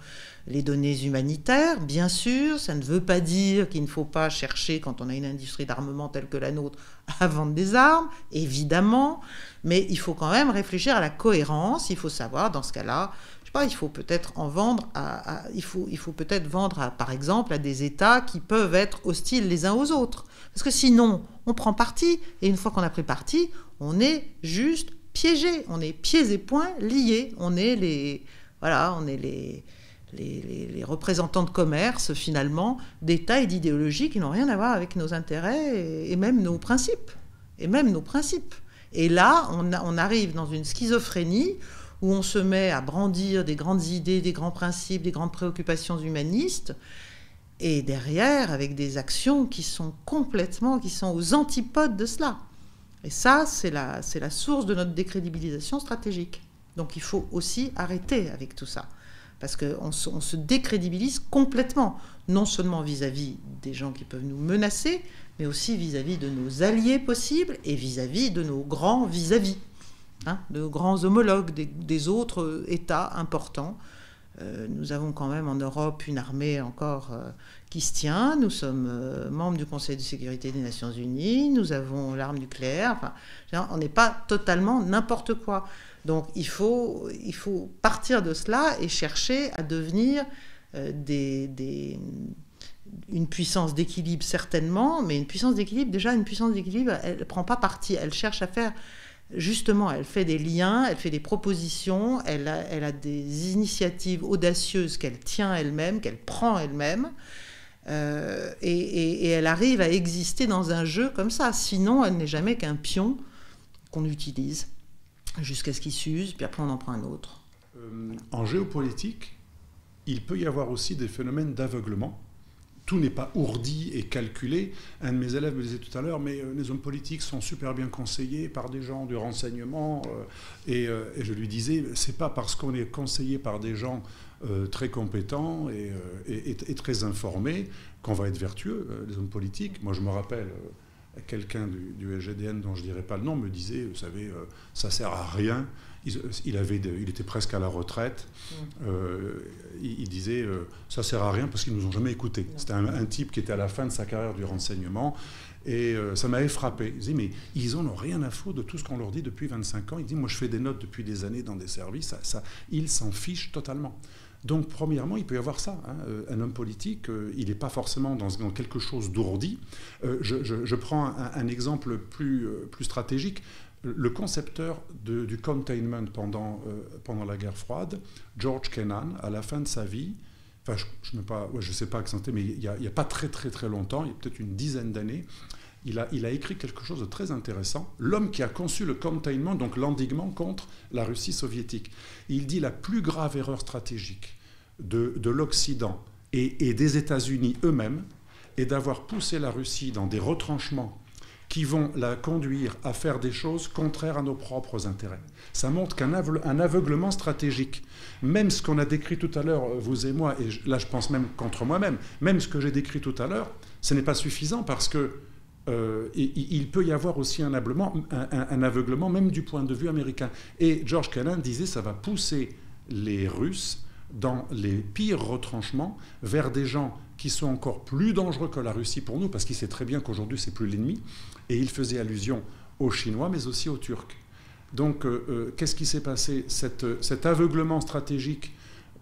les données humanitaires, bien sûr. Ça ne veut pas dire qu'il ne faut pas chercher, quand on a une industrie d'armement telle que la nôtre, à vendre des armes, évidemment. Mais il faut quand même réfléchir à la cohérence. Il faut savoir, dans ce cas-là, il faut peut-être en vendre il faut peut-être vendre par exemple à des États qui peuvent être hostiles les uns aux autres. Parce que sinon, on prend parti, et une fois qu'on a pris parti, on est juste piégé, on est pieds et poings liés, on est les représentants de commerce, finalement, d'États et d'idéologies qui n'ont rien à voir avec nos intérêts et même nos principes. Et là, on arrive dans une schizophrénie où on se met à brandir des grandes idées, des grands principes, des grandes préoccupations humanistes, et derrière, avec des actions qui sont aux antipodes de cela. Et ça, c'est la source de notre décrédibilisation stratégique. Donc il faut aussi arrêter avec tout ça. Parce qu'on se décrédibilise complètement, non seulement vis-à-vis des gens qui peuvent nous menacer, mais aussi vis-à-vis de nos alliés possibles et vis-à-vis de nos grands vis-à-vis. De grands homologues des autres États importants. Nous avons quand même en Europe une armée encore qui se tient. Nous sommes membres du Conseil de sécurité des Nations Unies. Nous avons l'arme nucléaire. Enfin, on n'est pas totalement n'importe quoi. Donc il faut partir de cela et chercher à devenir des une puissance d'équilibre certainement, mais une puissance d'équilibre, elle ne prend pas parti, elle cherche à faire, justement, elle fait des liens, elle fait des propositions, elle a des initiatives audacieuses qu'elle tient elle-même, qu'elle prend elle-même, et elle arrive à exister dans un jeu comme ça, sinon elle n'est jamais qu'un pion qu'on utilise jusqu'à ce qu'il s'use, puis après on en prend un autre. En géopolitique, il peut y avoir aussi des phénomènes d'aveuglement. Tout n'est pas ourdi et calculé. Un de mes élèves me disait tout à l'heure, mais les hommes politiques sont super bien conseillés par des gens du renseignement. Et je lui disais, c'est pas parce qu'on est conseillé par des gens très compétents et très informés qu'on va être vertueux, les hommes politiques. Moi, je me rappelle, quelqu'un du SGDN, dont je ne dirais pas le nom, me disait, vous savez, ça ne sert à rien. Il était presque à la retraite. Il disait ça sert à rien parce qu'ils nous ont jamais écoutés. C'était un type qui était à la fin de sa carrière du renseignement et ça m'avait frappé. Il disait mais ils en ont rien à foutre de tout ce qu'on leur dit depuis 25 ans. Il dit moi je fais des notes depuis des années dans des services. Ils s'en fichent totalement. Donc premièrement il peut y avoir ça. Un homme politique il n'est pas forcément dans quelque chose d'ourdi. Je prends un exemple plus stratégique. Le concepteur du containment pendant la guerre froide, George Kennan, à la fin de sa vie, enfin je ne sais pas accentuer, mais il n'y a pas très très très longtemps, il y a peut-être une dizaine d'années, il a écrit quelque chose de très intéressant. L'homme qui a conçu le containment, donc l'endiguement contre la Russie soviétique. Il dit la plus grave erreur stratégique de l'Occident et des États-Unis eux-mêmes est d'avoir poussé la Russie dans des retranchements qui vont la conduire à faire des choses contraires à nos propres intérêts. Ça montre qu'un aveuglement stratégique, même ce qu'on a décrit tout à l'heure, vous et moi, et là je pense même contre moi-même, même ce que j'ai décrit tout à l'heure, ce n'est pas suffisant parce que il peut y avoir aussi un aveuglement, même du point de vue américain. Et George Kennan disait ça va pousser les Russes dans les pires retranchements vers des gens qui sont encore plus dangereux que la Russie pour nous, parce qu'il sait très bien qu'aujourd'hui, c'est plus l'ennemi. Et il faisait allusion aux Chinois, mais aussi aux Turcs. Donc, qu'est-ce qui s'est passé ? Cet aveuglement stratégique,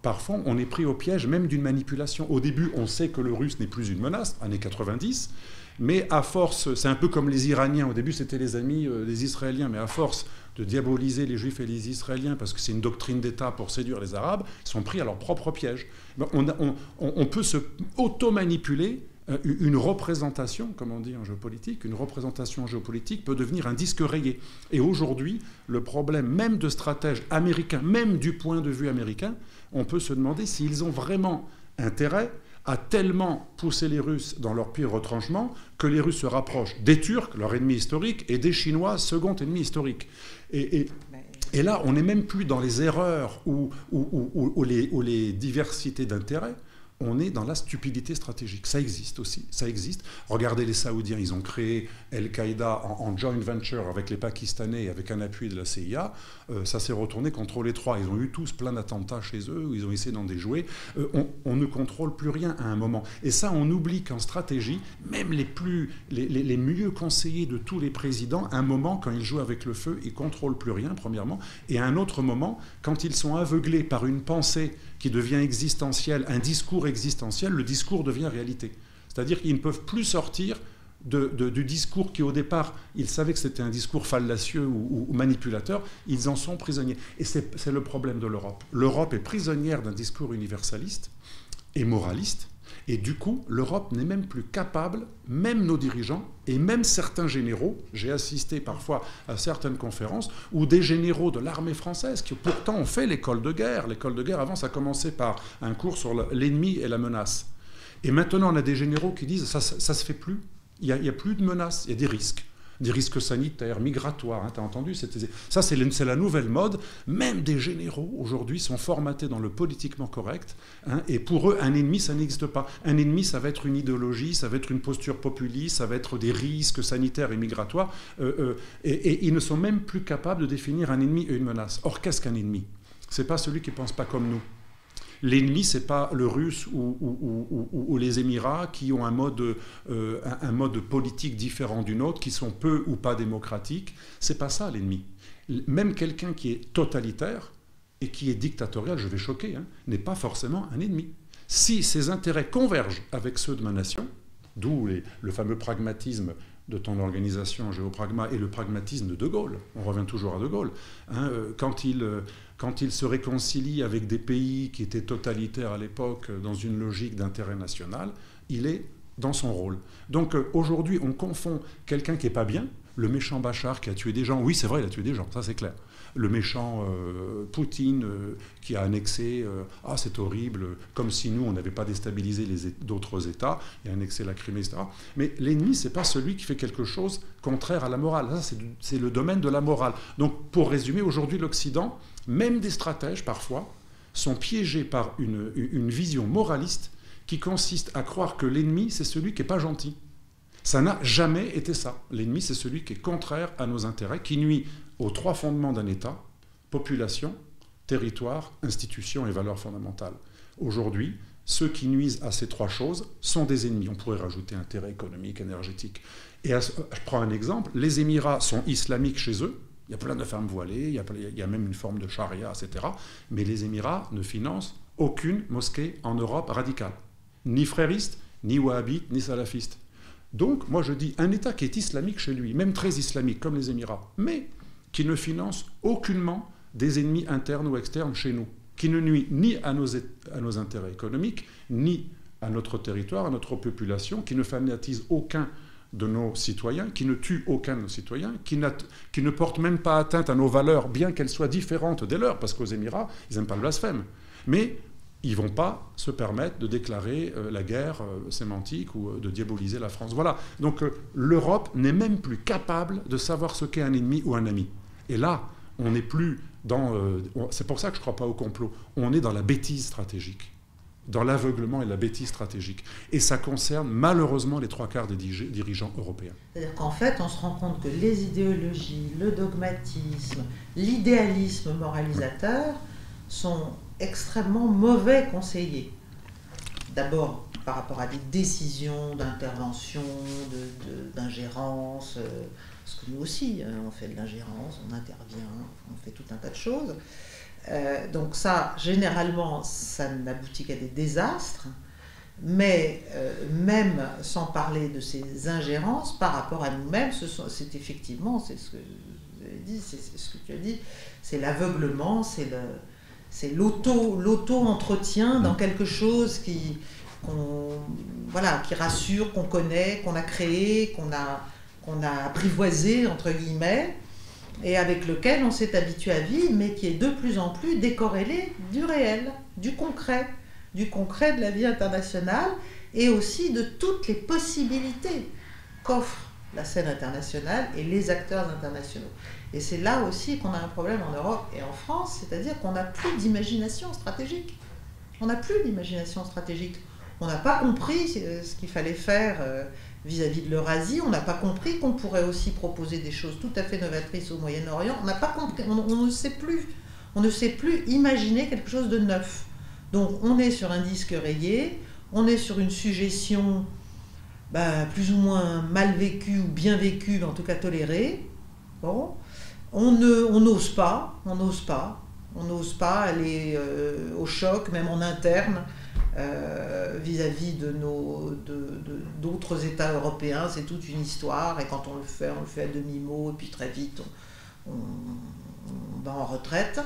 parfois, on est pris au piège même d'une manipulation. Au début, on sait que le russe n'est plus une menace, années 90, mais à force, c'est un peu comme les Iraniens. Au début, c'était les amis des Israéliens, mais à force de diaboliser les Juifs et les Israéliens parce que c'est une doctrine d'État pour séduire les Arabes, ils sont pris à leur propre piège. On peut se auto-manipuler. Une représentation, comme on dit en géopolitique, une représentation géopolitique peut devenir un disque rayé. Et aujourd'hui, le problème même de stratèges américains, même du point de vue américain, on peut se demander s'ils ont vraiment intérêt à tellement pousser les Russes dans leur pire retranchement que les Russes se rapprochent des Turcs, leur ennemi historique, et des Chinois, second ennemi historique. Et là, on n'est même plus dans les erreurs ou les diversités d'intérêts. On est dans la stupidité stratégique. Ça existe aussi, ça existe. Regardez les Saoudiens, ils ont créé Al-Qaïda en joint venture avec les Pakistanais et avec un appui de la CIA. Ça s'est retourné contre les trois. Ils ont eu tous plein d'attentats chez eux, où ils ont essayé d'en déjouer. On ne contrôle plus rien à un moment. Et ça, on oublie qu'en stratégie, même les mieux conseillés de tous les présidents, à un moment, quand ils jouent avec le feu, ils ne contrôlent plus rien, premièrement. Et à un autre moment, quand ils sont aveuglés par une pensée qui devient existentielle, un discours existentiel, le discours devient réalité. C'est-à-dire qu'ils ne peuvent plus sortir du discours qui, au départ, ils savaient que c'était un discours fallacieux ou manipulateur, ils en sont prisonniers. Et c'est le problème de l'Europe. L'Europe est prisonnière d'un discours universaliste et moraliste, et du coup, l'Europe n'est même plus capable, même nos dirigeants, et même certains généraux, j'ai assisté parfois à certaines conférences, où des généraux de l'armée française, qui pourtant ont fait l'école de guerre. L'école de guerre, avant, ça commençait par un cours sur l'ennemi et la menace. Et maintenant, on a des généraux qui disent, ça se fait plus. Il n'y a plus de menaces, il y a des risques sanitaires, migratoires, hein, tu as entendu, ça c'est la nouvelle mode. Même des généraux aujourd'hui sont formatés dans le politiquement correct, hein, et pour eux un ennemi ça n'existe pas. Un ennemi ça va être une idéologie, ça va être une posture populiste, ça va être des risques sanitaires et migratoires, et ils ne sont même plus capables de définir un ennemi et une menace. Or qu'est-ce qu'un ennemi ? C'est pas celui qui ne pense pas comme nous. L'ennemi, ce n'est pas le Russe ou les Émirats qui ont un mode politique différent du nôtre, qui sont peu ou pas démocratiques. Ce n'est pas ça l'ennemi. Même quelqu'un qui est totalitaire et qui est dictatorial, je vais choquer, hein, n'est pas forcément un ennemi. Si ces intérêts convergent avec ceux de ma nation, d'où le fameux pragmatisme de ton organisation Géopragma et le pragmatisme de De Gaulle, on revient toujours à De Gaulle, hein, quand il se réconcilie avec des pays qui étaient totalitaires à l'époque dans une logique d'intérêt national, il est dans son rôle. Donc aujourd'hui, on confond quelqu'un qui n'est pas bien, le méchant Bachar qui a tué des gens, oui c'est vrai, il a tué des gens, ça c'est clair. Le méchant Poutine qui a annexé, c'est horrible, comme si nous on n'avait pas déstabilisé d'autres États, et annexé la Crimée, etc. Mais l'ennemi, c'est pas celui qui fait quelque chose contraire à la morale. Ça, c'est le domaine de la morale. Donc pour résumer, aujourd'hui l'Occident, même des stratèges parfois, sont piégés par une vision moraliste qui consiste à croire que l'ennemi, c'est celui qui n'est pas gentil. Ça n'a jamais été ça. L'ennemi, c'est celui qui est contraire à nos intérêts, qui nuit aux trois fondements d'un État, population, territoire, institutions et valeurs fondamentales. Aujourd'hui, ceux qui nuisent à ces trois choses sont des ennemis. On pourrait rajouter intérêt économique, énergétique. Et je prends un exemple, les Émirats sont islamiques chez eux, il y a plein de femmes voilées, il y a même une forme de charia, etc. Mais les Émirats ne financent aucune mosquée en Europe radicale. Ni frériste, ni wahhabite, ni salafiste. Donc, moi je dis, un État qui est islamique chez lui, même très islamique, comme les Émirats, mais qui ne finance aucunement des ennemis internes ou externes chez nous, qui ne nuit ni à nos intérêts économiques, ni à notre territoire, à notre population, qui ne fanatise aucun de nos citoyens, qui ne tue aucun de nos citoyens, qui ne porte même pas atteinte à nos valeurs, bien qu'elles soient différentes des leurs, parce qu'aux Émirats, ils n'aiment pas le blasphème. Mais ils ne vont pas se permettre de déclarer la guerre sémantique ou de diaboliser la France. Voilà. Donc l'Europe n'est même plus capable de savoir ce qu'est un ennemi ou un ami. Et là, on n'est plus dans... c'est pour ça que je ne crois pas au complot. On est dans la bêtise stratégique, dans l'aveuglement et la bêtise stratégique. Et ça concerne malheureusement les trois quarts des dirigeants européens. C'est-à-dire qu'en fait, on se rend compte que les idéologies, le dogmatisme, l'idéalisme moralisateur sont extrêmement mauvais conseillers. D'abord, par rapport à des décisions d'intervention, d'ingérence, parce que nous aussi, on fait de l'ingérence, on intervient, on fait tout un tas de choses. Donc ça, généralement, ça n'aboutit qu'à des désastres, mais même sans parler de ces ingérences, par rapport à nous-mêmes, c'est effectivement, c'est ce que vous avez dit, c'est ce que tu as dit, c'est l'aveuglement, c'est l'auto-entretien dans quelque chose qui rassure, qu'on connaît, qu'on a créé, qu'on a apprivoisé, entre guillemets, et avec lequel on s'est habitué à vivre, mais qui est de plus en plus décorrélé du réel, du concret de la vie internationale, et aussi de toutes les possibilités qu'offre la scène internationale et les acteurs internationaux. Et c'est là aussi qu'on a un problème en Europe et en France, c'est-à-dire qu'on n'a plus d'imagination stratégique. On n'a plus d'imagination stratégique. On n'a pas compris ce qu'il fallait faire vis-à-vis de l'Eurasie. On n'a pas compris qu'on pourrait aussi proposer des choses tout à fait novatrices au Moyen-Orient. On n'a pas compris. On ne sait plus imaginer quelque chose de neuf. Donc on est sur un disque rayé, on est sur une suggestion plus ou moins mal vécue ou bien vécue, mais en tout cas tolérée. Bon. On n'ose pas aller au choc, même en interne, vis-à-vis d'autres États européens. C'est toute une histoire, et quand on le fait à demi-mot, et puis très vite, on va en retraite.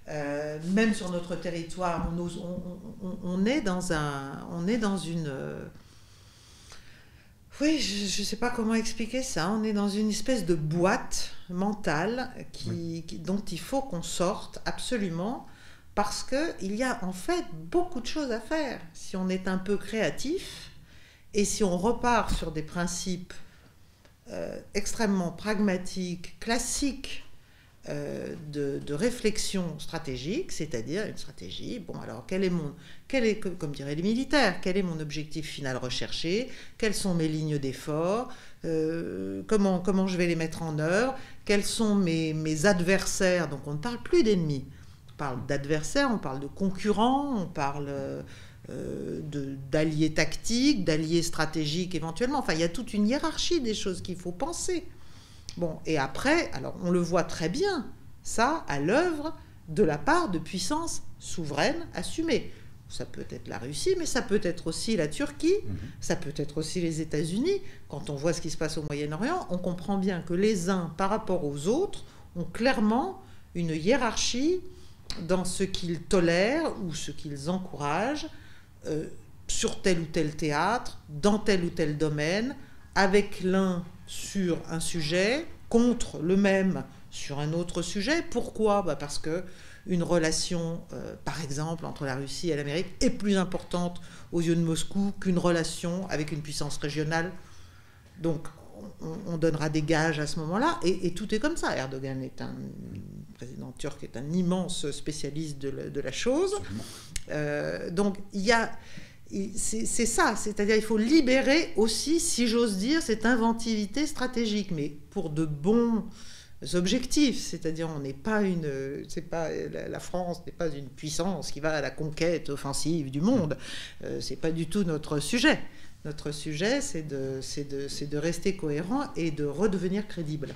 Même sur notre territoire, on est dans une... Oui, je ne sais pas comment expliquer ça. On est dans une espèce de boîte mentale dont il faut qu'on sorte absolument, parce qu'il y a en fait beaucoup de choses à faire si on est un peu créatif et si on repart sur des principes extrêmement pragmatiques, classiques de réflexion stratégique, c'est-à-dire une stratégie, comme diraient les militaires, quel est mon objectif final recherché, quelles sont mes lignes d'effort, comment je vais les mettre en œuvre, quels sont mes adversaires. Donc on ne parle plus d'ennemis, on parle d'adversaires, on parle de concurrents, on parle d'alliés tactiques, d'alliés stratégiques éventuellement. Enfin, il y a toute une hiérarchie des choses qu'il faut penser. Bon, et après, alors on le voit très bien, ça, à l'œuvre de la part de puissances souveraines assumées. Ça peut être la Russie, mais ça peut être aussi la Turquie, ça peut être aussi les États-Unis. Quand on voit ce qui se passe au Moyen-Orient, on comprend bien que les uns, par rapport aux autres, ont clairement une hiérarchie dans ce qu'ils tolèrent ou ce qu'ils encouragent sur tel ou tel théâtre, dans tel ou tel domaine, avec l'un sur un sujet, contre le même sur un autre sujet. Pourquoi ? Parce que une relation, par exemple, entre la Russie et l'Amérique est plus importante aux yeux de Moscou qu'une relation avec une puissance régionale. Donc, on donnera des gages à ce moment-là, et tout est comme ça. Erdogan le président turc est un immense spécialiste de la chose. Donc, c'est ça, c'est-à-dire il faut libérer aussi, si j'ose dire, cette inventivité stratégique, mais pour de bons objectifs, c'est-à-dire la France n'est pas une puissance qui va à la conquête offensive du monde, c'est pas du tout notre sujet. Notre sujet, c'est de rester cohérent et de redevenir crédible.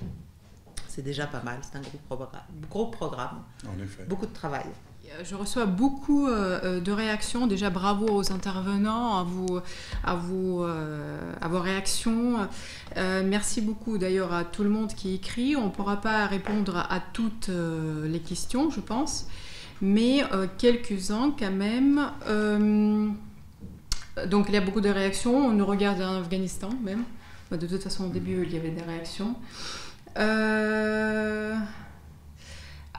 C'est déjà pas mal, c'est un gros programme, en effet. Beaucoup de travail. Je reçois beaucoup de réactions. Déjà, bravo aux intervenants, à vos réactions. Merci beaucoup d'ailleurs à tout le monde qui écrit. On ne pourra pas répondre à toutes les questions, je pense, mais quelques-uns quand même. Donc, il y a beaucoup de réactions. On nous regarde en Afghanistan même. De toute façon, au début, il y avait des réactions.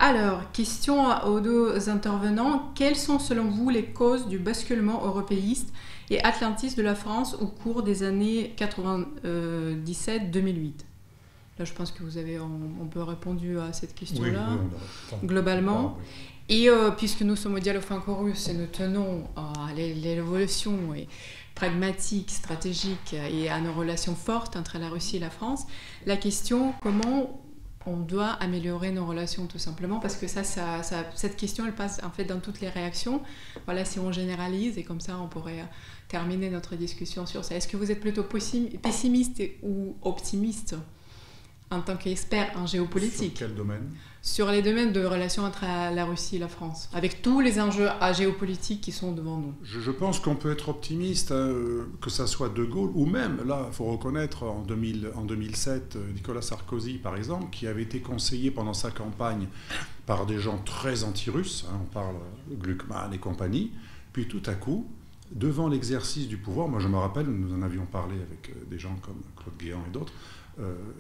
Alors, question aux deux intervenants. Quelles sont selon vous les causes du basculement européiste et atlantiste de la France au cours des années 97-2008 ? Là, je pense que vous avez un peu répondu à cette question-là, globalement. Et puisque nous sommes au Dialogue franco-russe et nous tenons à l'évolution pragmatique, stratégique et à nos relations fortes entre la Russie et la France, la question comment on doit améliorer nos relations tout simplement, parce que cette question elle passe en fait dans toutes les réactions. Voilà, si on généralise, et comme ça on pourrait terminer notre discussion sur ça. Est-ce que vous êtes plutôt pessimiste ou optimiste en tant qu'expert en géopolitique? Sur quel domaine? Sur les domaines de relations entre la Russie et la France, avec tous les enjeux géopolitiques qui sont devant nous. Je pense qu'on peut être optimiste, que ça soit De Gaulle, ou même, là, il faut reconnaître, en 2007, Nicolas Sarkozy, par exemple, qui avait été conseillé pendant sa campagne par des gens très anti-russes, on parle de Gluckman et compagnie, puis tout à coup, devant l'exercice du pouvoir, moi je me rappelle, nous en avions parlé avec des gens comme Claude Guéant et d'autres,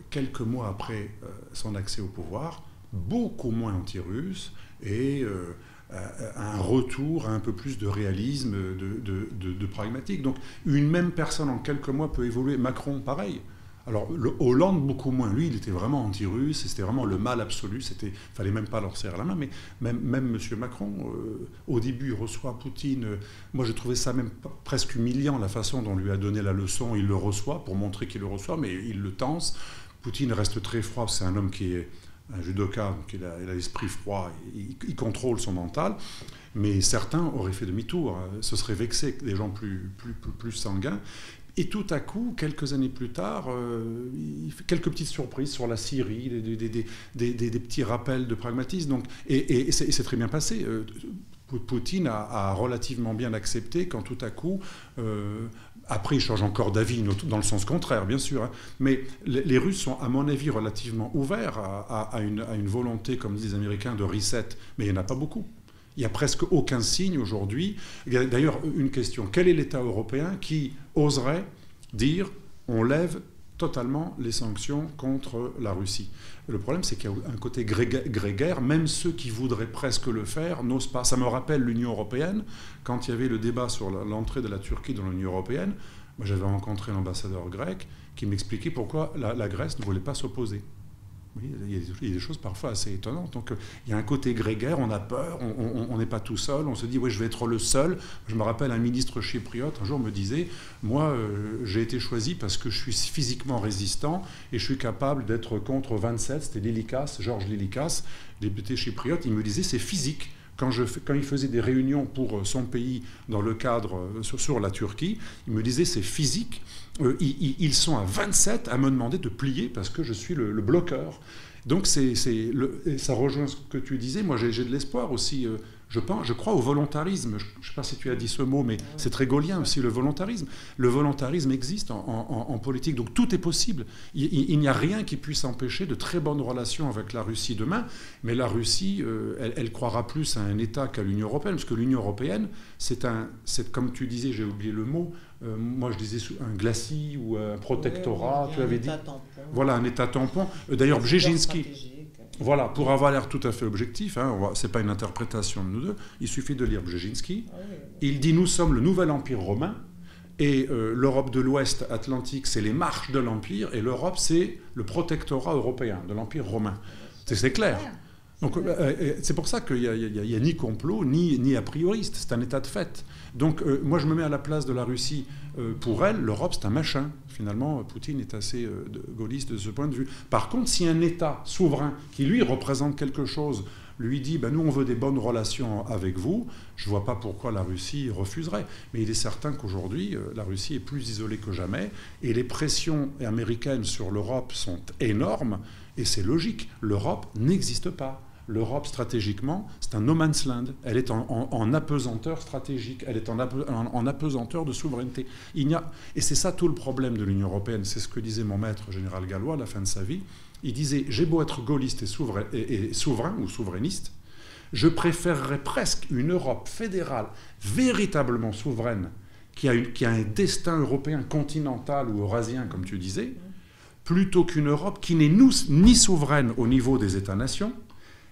quelques mois après son accès au pouvoir, beaucoup moins anti-russe et un retour à un peu plus de réalisme, de pragmatique. Donc une même personne en quelques mois peut évoluer. Macron, pareil. Alors le Hollande, beaucoup moins. Lui, il était vraiment anti-russe et c'était vraiment le mal absolu. Il fallait même pas leur serrer la main. Mais même M. Macron, au début, il reçoit Poutine. Moi, je trouvais ça même presque humiliant, la façon dont on lui a donné la leçon. Il le reçoit pour montrer qu'il le reçoit, mais il le tense. Poutine reste très froid. C'est un homme qui est un judoka, donc il a l'esprit froid, il contrôle son mental, mais certains auraient fait demi-tour, se seraient vexés, des gens plus sanguins. Et tout à coup, quelques années plus tard, il fait quelques petites surprises sur la Syrie, des petits rappels de pragmatisme. Donc, et c'est très bien passé. Poutine a relativement bien accepté quand tout à coup... Après, il change encore d'avis dans le sens contraire, bien sûr. Hein. Mais les Russes sont, à mon avis, relativement ouverts à une volonté, comme disent les Américains, de reset. Mais il n'y en a pas beaucoup. Il n'y a presque aucun signe aujourd'hui. D'ailleurs, une question. Quel est l'État européen qui oserait dire on lève totalement les sanctions contre la Russie? Le problème, c'est qu'il y a un côté grégaire. Même ceux qui voudraient presque le faire n'osent pas. Ça me rappelle l'Union européenne. Quand il y avait le débat sur l'entrée de la Turquie dans l'Union européenne, moi, j'avais rencontré l'ambassadeur grec qui m'expliquait pourquoi la Grèce ne voulait pas s'opposer. Oui, il y a des choses parfois assez étonnantes. Donc, il y a un côté grégaire, on a peur, on n'est pas tout seul, on se dit, ouais, je vais être le seul. Je me rappelle un ministre chypriote, un jour me disait, moi, j'ai été choisi parce que je suis physiquement résistant et je suis capable d'être contre 27, c'était Lilikas, Georges Lilikas, député chypriote, il me disait, c'est physique. Quand il faisait des réunions pour son pays dans le cadre sur la Turquie, il me disait c'est physique. Ils sont à 27 à me demander de plier parce que je suis le bloqueur. Donc ça rejoint ce que tu disais. Moi j'ai de l'espoir aussi. Je crois au volontarisme. Je ne sais pas si tu as dit ce mot, mais c'est très gaullien aussi, le volontarisme. Le volontarisme existe en politique, donc tout est possible. Il n'y a rien qui puisse empêcher de très bonnes relations avec la Russie demain, mais la Russie, elle croira plus à un État qu'à l'Union européenne, parce que l'Union européenne, c'est comme tu disais, j'ai oublié le mot, moi je disais un glacis ou un protectorat, tu avais dit. Voilà, un État tampon. D'ailleurs, Brzezinski... Voilà, pour avoir l'air tout à fait objectif, hein, ce n'est pas une interprétation de nous deux, il suffit de lire Brzezinski. Il dit « Nous sommes le nouvel empire romain, et l'Europe de l'Ouest Atlantique, c'est les marches de l'empire, et l'Europe, c'est le protectorat européen de l'empire romain. » C'est clair. Donc c'est pour ça qu'il n'y a ni complot, ni a prioriste, c'est un état de fait. Donc moi je me mets à la place de la Russie. Pour elle, l'Europe c'est un machin. Finalement, Poutine est assez gaulliste de ce point de vue. Par contre, si un État souverain qui lui représente quelque chose lui dit nous on veut des bonnes relations avec vous, je ne vois pas pourquoi la Russie refuserait. Mais il est certain qu'aujourd'hui, la Russie est plus isolée que jamais et les pressions américaines sur l'Europe sont énormes et c'est logique. L'Europe n'existe pas. L'Europe, stratégiquement, c'est un no man's land. Elle est en apesanteur stratégique, elle est en apesanteur de souveraineté. Et c'est ça tout le problème de l'Union européenne. C'est ce que disait mon maître général gallois à la fin de sa vie. Il disait « J'ai beau être gaulliste et souverain ou souverainiste, je préférerais presque une Europe fédérale véritablement souveraine qui a un destin européen continental ou eurasien, comme tu disais, plutôt qu'une Europe qui n'est ni souveraine au niveau des États-nations,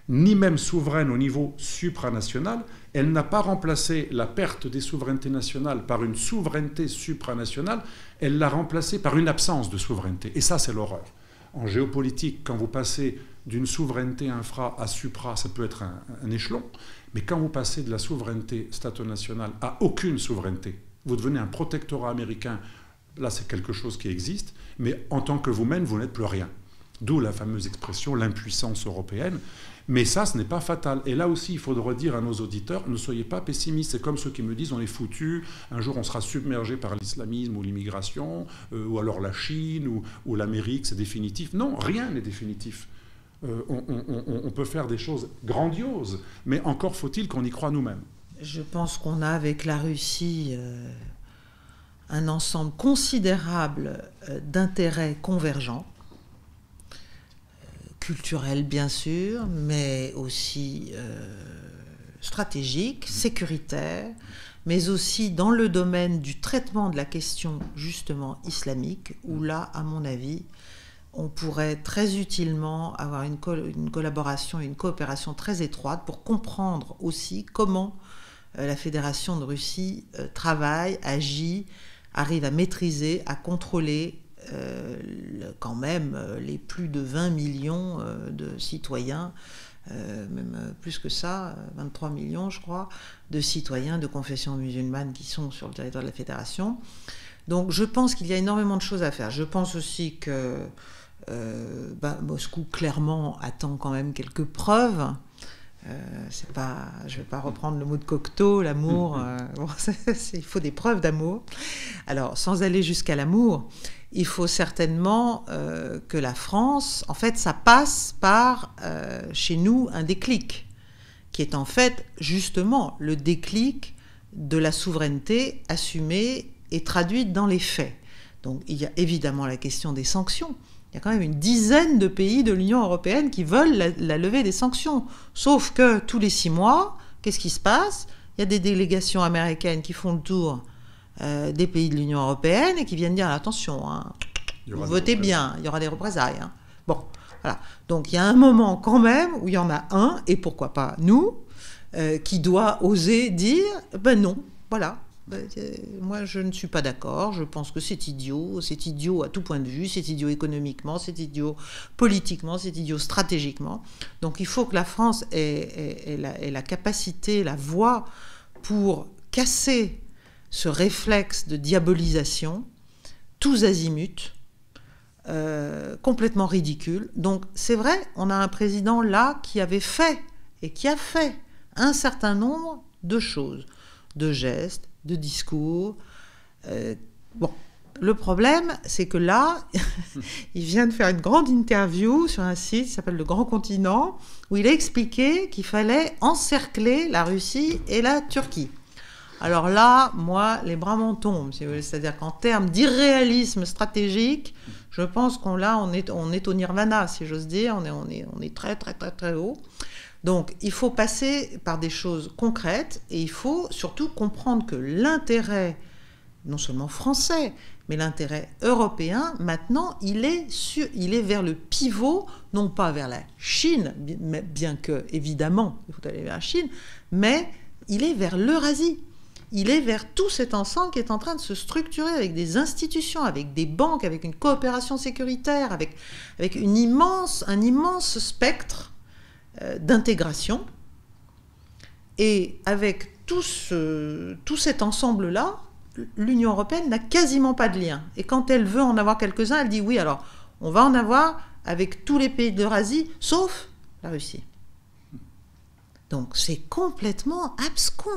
ni même souveraine au niveau supranational. Elle n'a pas remplacé la perte des souverainetés nationales par une souveraineté supranationale, elle l'a remplacée par une absence de souveraineté. Et ça, c'est l'horreur. En géopolitique, quand vous passez d'une souveraineté infra à supra, ça peut être un échelon, mais quand vous passez de la souveraineté stato-nationale à aucune souveraineté, vous devenez un protectorat américain, là c'est quelque chose qui existe, mais en tant que vous-même, vous n'êtes plus rien. D'où la fameuse expression, l'impuissance européenne. Mais ça, ce n'est pas fatal. Et là aussi, il faudra dire à nos auditeurs, ne soyez pas pessimistes. C'est comme ceux qui me disent, on est foutus, un jour on sera submergé par l'islamisme ou l'immigration, ou alors la Chine ou l'Amérique, c'est définitif. Non, rien n'est définitif. On peut faire des choses grandioses, mais encore faut-il qu'on y croie nous-mêmes. Je pense qu'on a avec la Russie un ensemble considérable d'intérêts convergents, culturel bien sûr, mais aussi stratégique, sécuritaire, mais aussi dans le domaine du traitement de la question justement islamique, où là, à mon avis, on pourrait très utilement avoir une collaboration, une coopération très étroite pour comprendre aussi comment la Fédération de Russie travaille, agit, arrive à maîtriser, à contrôler quand même les plus de 20 millions de citoyens, même plus que ça, 23 millions je crois, de citoyens de confession musulmane qui sont sur le territoire de la Fédération. Donc je pense qu'il y a énormément de choses à faire. Je pense aussi que Moscou clairement attend quand même quelques preuves. Je ne vais pas reprendre le mot de Cocteau, l'amour. Il faut des preuves d'amour. Alors, sans aller jusqu'à l'amour, il faut certainement que la France, en fait, ça passe par, chez nous, un déclic, qui est en fait justement le déclic de la souveraineté assumée et traduite dans les faits. Donc, il y a évidemment la question des sanctions. Il y a quand même une dizaine de pays de l'Union européenne qui veulent la levée des sanctions. Sauf que tous les 6 mois, qu'est-ce qui se passe ? Il y a des délégations américaines qui font le tour des pays de l'Union européenne et qui viennent dire attention, vous votez bien, il y aura des représailles. Bon, voilà. Donc il y a un moment quand même où il y en a un, et pourquoi pas nous, qui doit oser dire non, voilà. Moi, je ne suis pas d'accord. Je pense que c'est idiot à tout point de vue, c'est idiot économiquement, c'est idiot politiquement, c'est idiot stratégiquement. Donc, il faut que la France ait la capacité, la voix pour casser ce réflexe de diabolisation, tous azimuts, complètement ridicule. Donc, c'est vrai, on a un président là qui avait fait et qui a fait un certain nombre de choses, de gestes, de discours. le problème, c'est que là, il vient de faire une grande interview sur un site qui s'appelle Le Grand Continent, où il a expliqué qu'il fallait encercler la Russie et la Turquie. Alors là, moi, les bras m'en tombent, si vous voulez. C'est-à-dire qu'en termes d'irréalisme stratégique, je pense qu'on est au nirvana, si j'ose dire. On est très, très, très, très haut. Donc, il faut passer par des choses concrètes et il faut surtout comprendre que l'intérêt, non seulement français, mais l'intérêt européen, maintenant, il est vers le pivot, non pas vers la Chine, bien que, évidemment, il faut aller vers la Chine, mais il est vers l'Eurasie. Il est vers tout cet ensemble qui est en train de se structurer avec des institutions, avec des banques, avec une coopération sécuritaire, avec un immense spectre d'intégration. Et avec tout cet ensemble-là, l'Union européenne n'a quasiment pas de lien. Et quand elle veut en avoir quelques-uns, elle dit oui, alors on va en avoir avec tous les pays d'Eurasie, sauf la Russie. Donc c'est complètement abscon.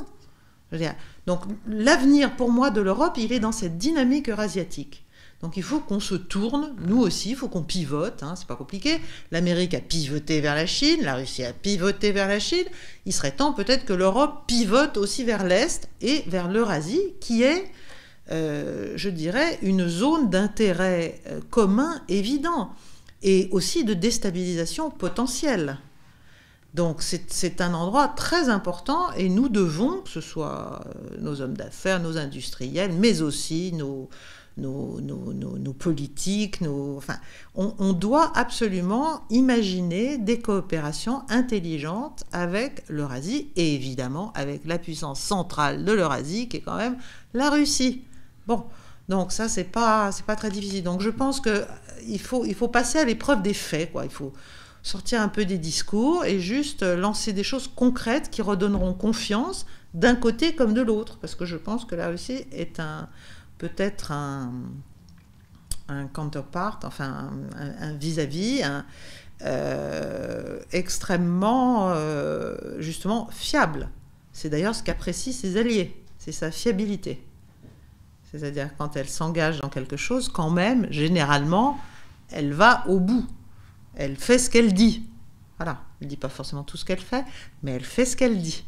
Je veux dire, donc l'avenir pour moi de l'Europe, il est dans cette dynamique eurasiatique. Donc il faut qu'on se tourne, nous aussi, il faut qu'on pivote, hein, c'est pas compliqué. L'Amérique a pivoté vers la Chine, la Russie a pivoté vers la Chine. Il serait temps peut-être que l'Europe pivote aussi vers l'Est et vers l'Eurasie, qui est, je dirais, une zone d'intérêt commun évident et aussi de déstabilisation potentielle. Donc c'est un endroit très important et nous devons, que ce soit nos hommes d'affaires, nos industriels, mais aussi nos politiques, on doit absolument imaginer des coopérations intelligentes avec l'Eurasie et évidemment avec la puissance centrale de l'Eurasie qui est quand même la Russie. Bon, donc ça c'est pas très difficile. Donc je pense qu'il faut passer à l'épreuve des faits, quoi. Il faut sortir un peu des discours et juste lancer des choses concrètes qui redonneront confiance d'un côté comme de l'autre, parce que je pense que la Russie est peut-être un counterpart, enfin un vis-à-vis extrêmement justement fiable. C'est d'ailleurs ce qu'apprécient ses alliés, c'est sa fiabilité. C'est-à-dire quand elle s'engage dans quelque chose, quand même, généralement, elle va au bout. Elle fait ce qu'elle dit. Voilà, elle ne dit pas forcément tout ce qu'elle fait, mais elle fait ce qu'elle dit.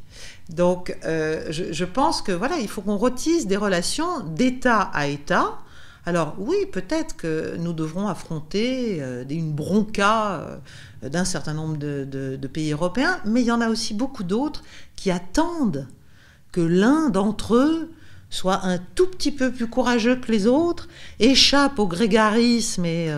Donc, je pense que voilà, il faut qu'on retisse des relations d'État à État. Alors oui, peut-être que nous devrons affronter une bronca d'un certain nombre de pays européens, mais il y en a aussi beaucoup d'autres qui attendent que l'un d'entre eux soit un tout petit peu plus courageux que les autres, échappe au grégarisme et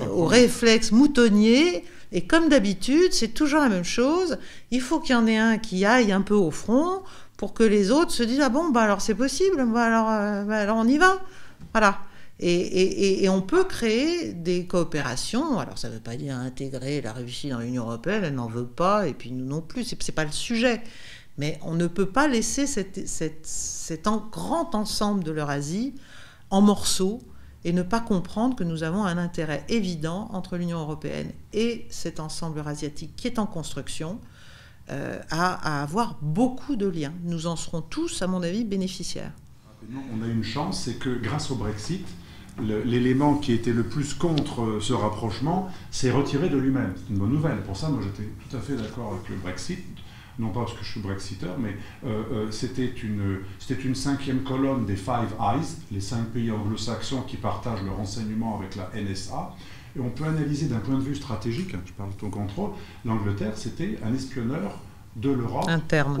au réflexe moutonnier. Et comme d'habitude, c'est toujours la même chose. Il faut qu'il y en ait un qui aille un peu au front pour que les autres se disent « Ah bon, bah alors c'est possible, alors on y va ». Voilà. Et on peut créer des coopérations. Alors ça ne veut pas dire intégrer la Russie dans l'Union européenne, elle n'en veut pas, et puis nous non plus, c'est pas le sujet. Mais on ne peut pas laisser cet grand ensemble de l'Eurasie en morceaux et ne pas comprendre que nous avons un intérêt évident entre l'Union européenne et cet ensemble eurasiatique qui est en construction à avoir beaucoup de liens. Nous en serons tous, à mon avis, bénéficiaires. On a une chance, c'est que grâce au Brexit, l'élément qui était le plus contre ce rapprochement s'est retiré de lui-même. C'est une bonne nouvelle. Pour ça, moi, j'étais tout à fait d'accord avec le Brexit. Non pas parce que je suis brexiteur, mais c'était une cinquième colonne des Five Eyes, les 5 pays anglo-saxons qui partagent le renseignement avec la NSA. Et on peut analyser d'un point de vue stratégique, je parle de ton contrôle, l'Angleterre, c'était un espionneur de l'Europe interne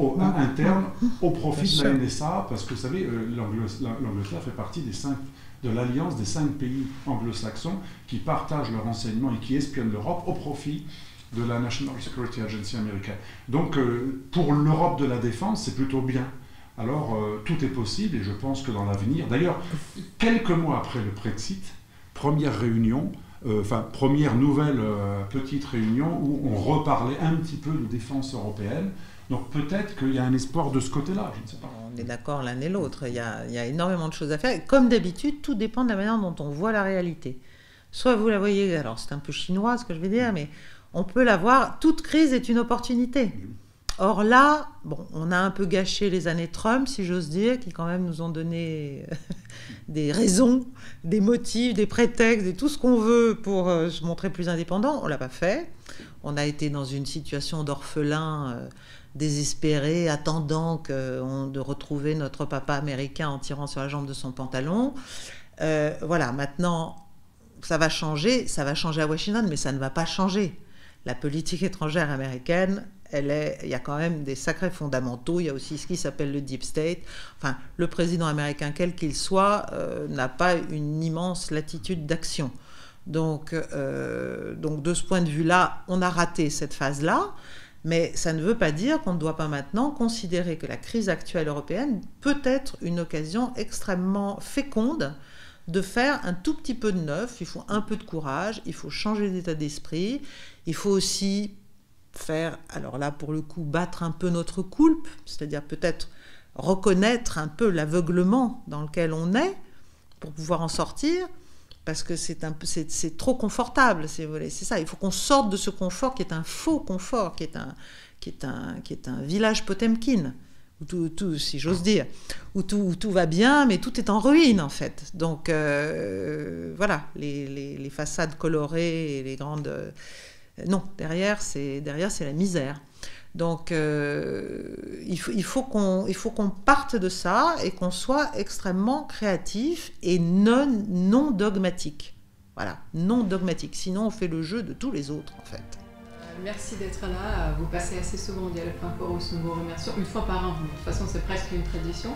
au profit de la NSA, parce que vous savez, l'Angleterre fait partie de l'alliance des 5 pays anglo-saxons qui partagent le renseignement et qui espionnent l'Europe au profit de la National Security Agency américaine. Donc pour l'Europe de la défense, c'est plutôt bien. Alors tout est possible et je pense que dans l'avenir, d'ailleurs, quelques mois après le Brexit, première réunion, première nouvelle petite réunion où on reparlait un petit peu de défense européenne. Donc peut-être qu'il y a un espoir de ce côté-là, je ne sais pas. On est d'accord l'un et l'autre, il y a énormément de choses à faire. Et comme d'habitude, tout dépend de la manière dont on voit la réalité. Soit vous la voyez, alors c'est un peu chinois ce que je vais dire, mais on peut la voir, toute crise est une opportunité. Or là, bon, on a un peu gâché les années Trump, si j'ose dire, qui quand même nous ont donné des raisons, des motifs, des prétextes, et tout ce qu'on veut pour se montrer plus indépendant. On ne l'a pas fait. On a été dans une situation d'orphelin désespéré, attendant de retrouver notre papa américain en tirant sur la jambe de son pantalon. Voilà, maintenant, ça va changer à Washington, mais ça ne va pas changer. La politique étrangère américaine, il y a quand même des sacrés fondamentaux. Il y a aussi ce qui s'appelle le Deep State. Enfin, le président américain, quel qu'il soit, n'a pas une immense latitude d'action. Donc, de ce point de vue-là, on a raté cette phase-là. Mais ça ne veut pas dire qu'on ne doit pas maintenant considérer que la crise actuelle européenne peut être une occasion extrêmement féconde de faire un tout petit peu de neuf. Il faut un peu de courage, il faut changer d'état d'esprit, il faut aussi faire, alors là pour le coup, battre un peu notre coulpe, c'est-à-dire peut-être reconnaître un peu l'aveuglement dans lequel on est pour pouvoir en sortir, parce que c'est trop confortable, c'est ça. Il faut qu'on sorte de ce confort qui est un faux confort, qui est un village Potemkin, où tout, si j'ose dire, où tout va bien, mais tout est en ruine en fait. Donc voilà, les façades colorées et les grandes... non, derrière c'est la misère. Donc il faut qu'on parte de ça et qu'on soit extrêmement créatif et non dogmatique. Voilà, non dogmatique. Sinon on fait le jeu de tous les autres en fait. Merci d'être là. Vous passez assez souvent au Dialogue.Chorus. Nous vous remercions une fois par an. De toute façon, c'est presque une tradition.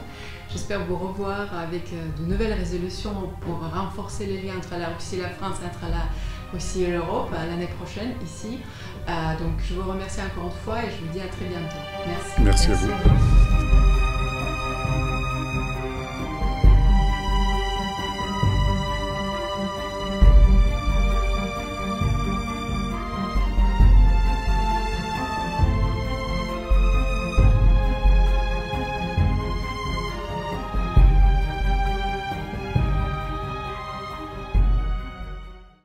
J'espère vous revoir avec de nouvelles résolutions pour renforcer les liens entre la Russie et la France, entre la Russie et l'Europe l'année prochaine ici. Donc je vous remercie encore une fois et je vous dis à très bientôt. Merci. Merci à vous.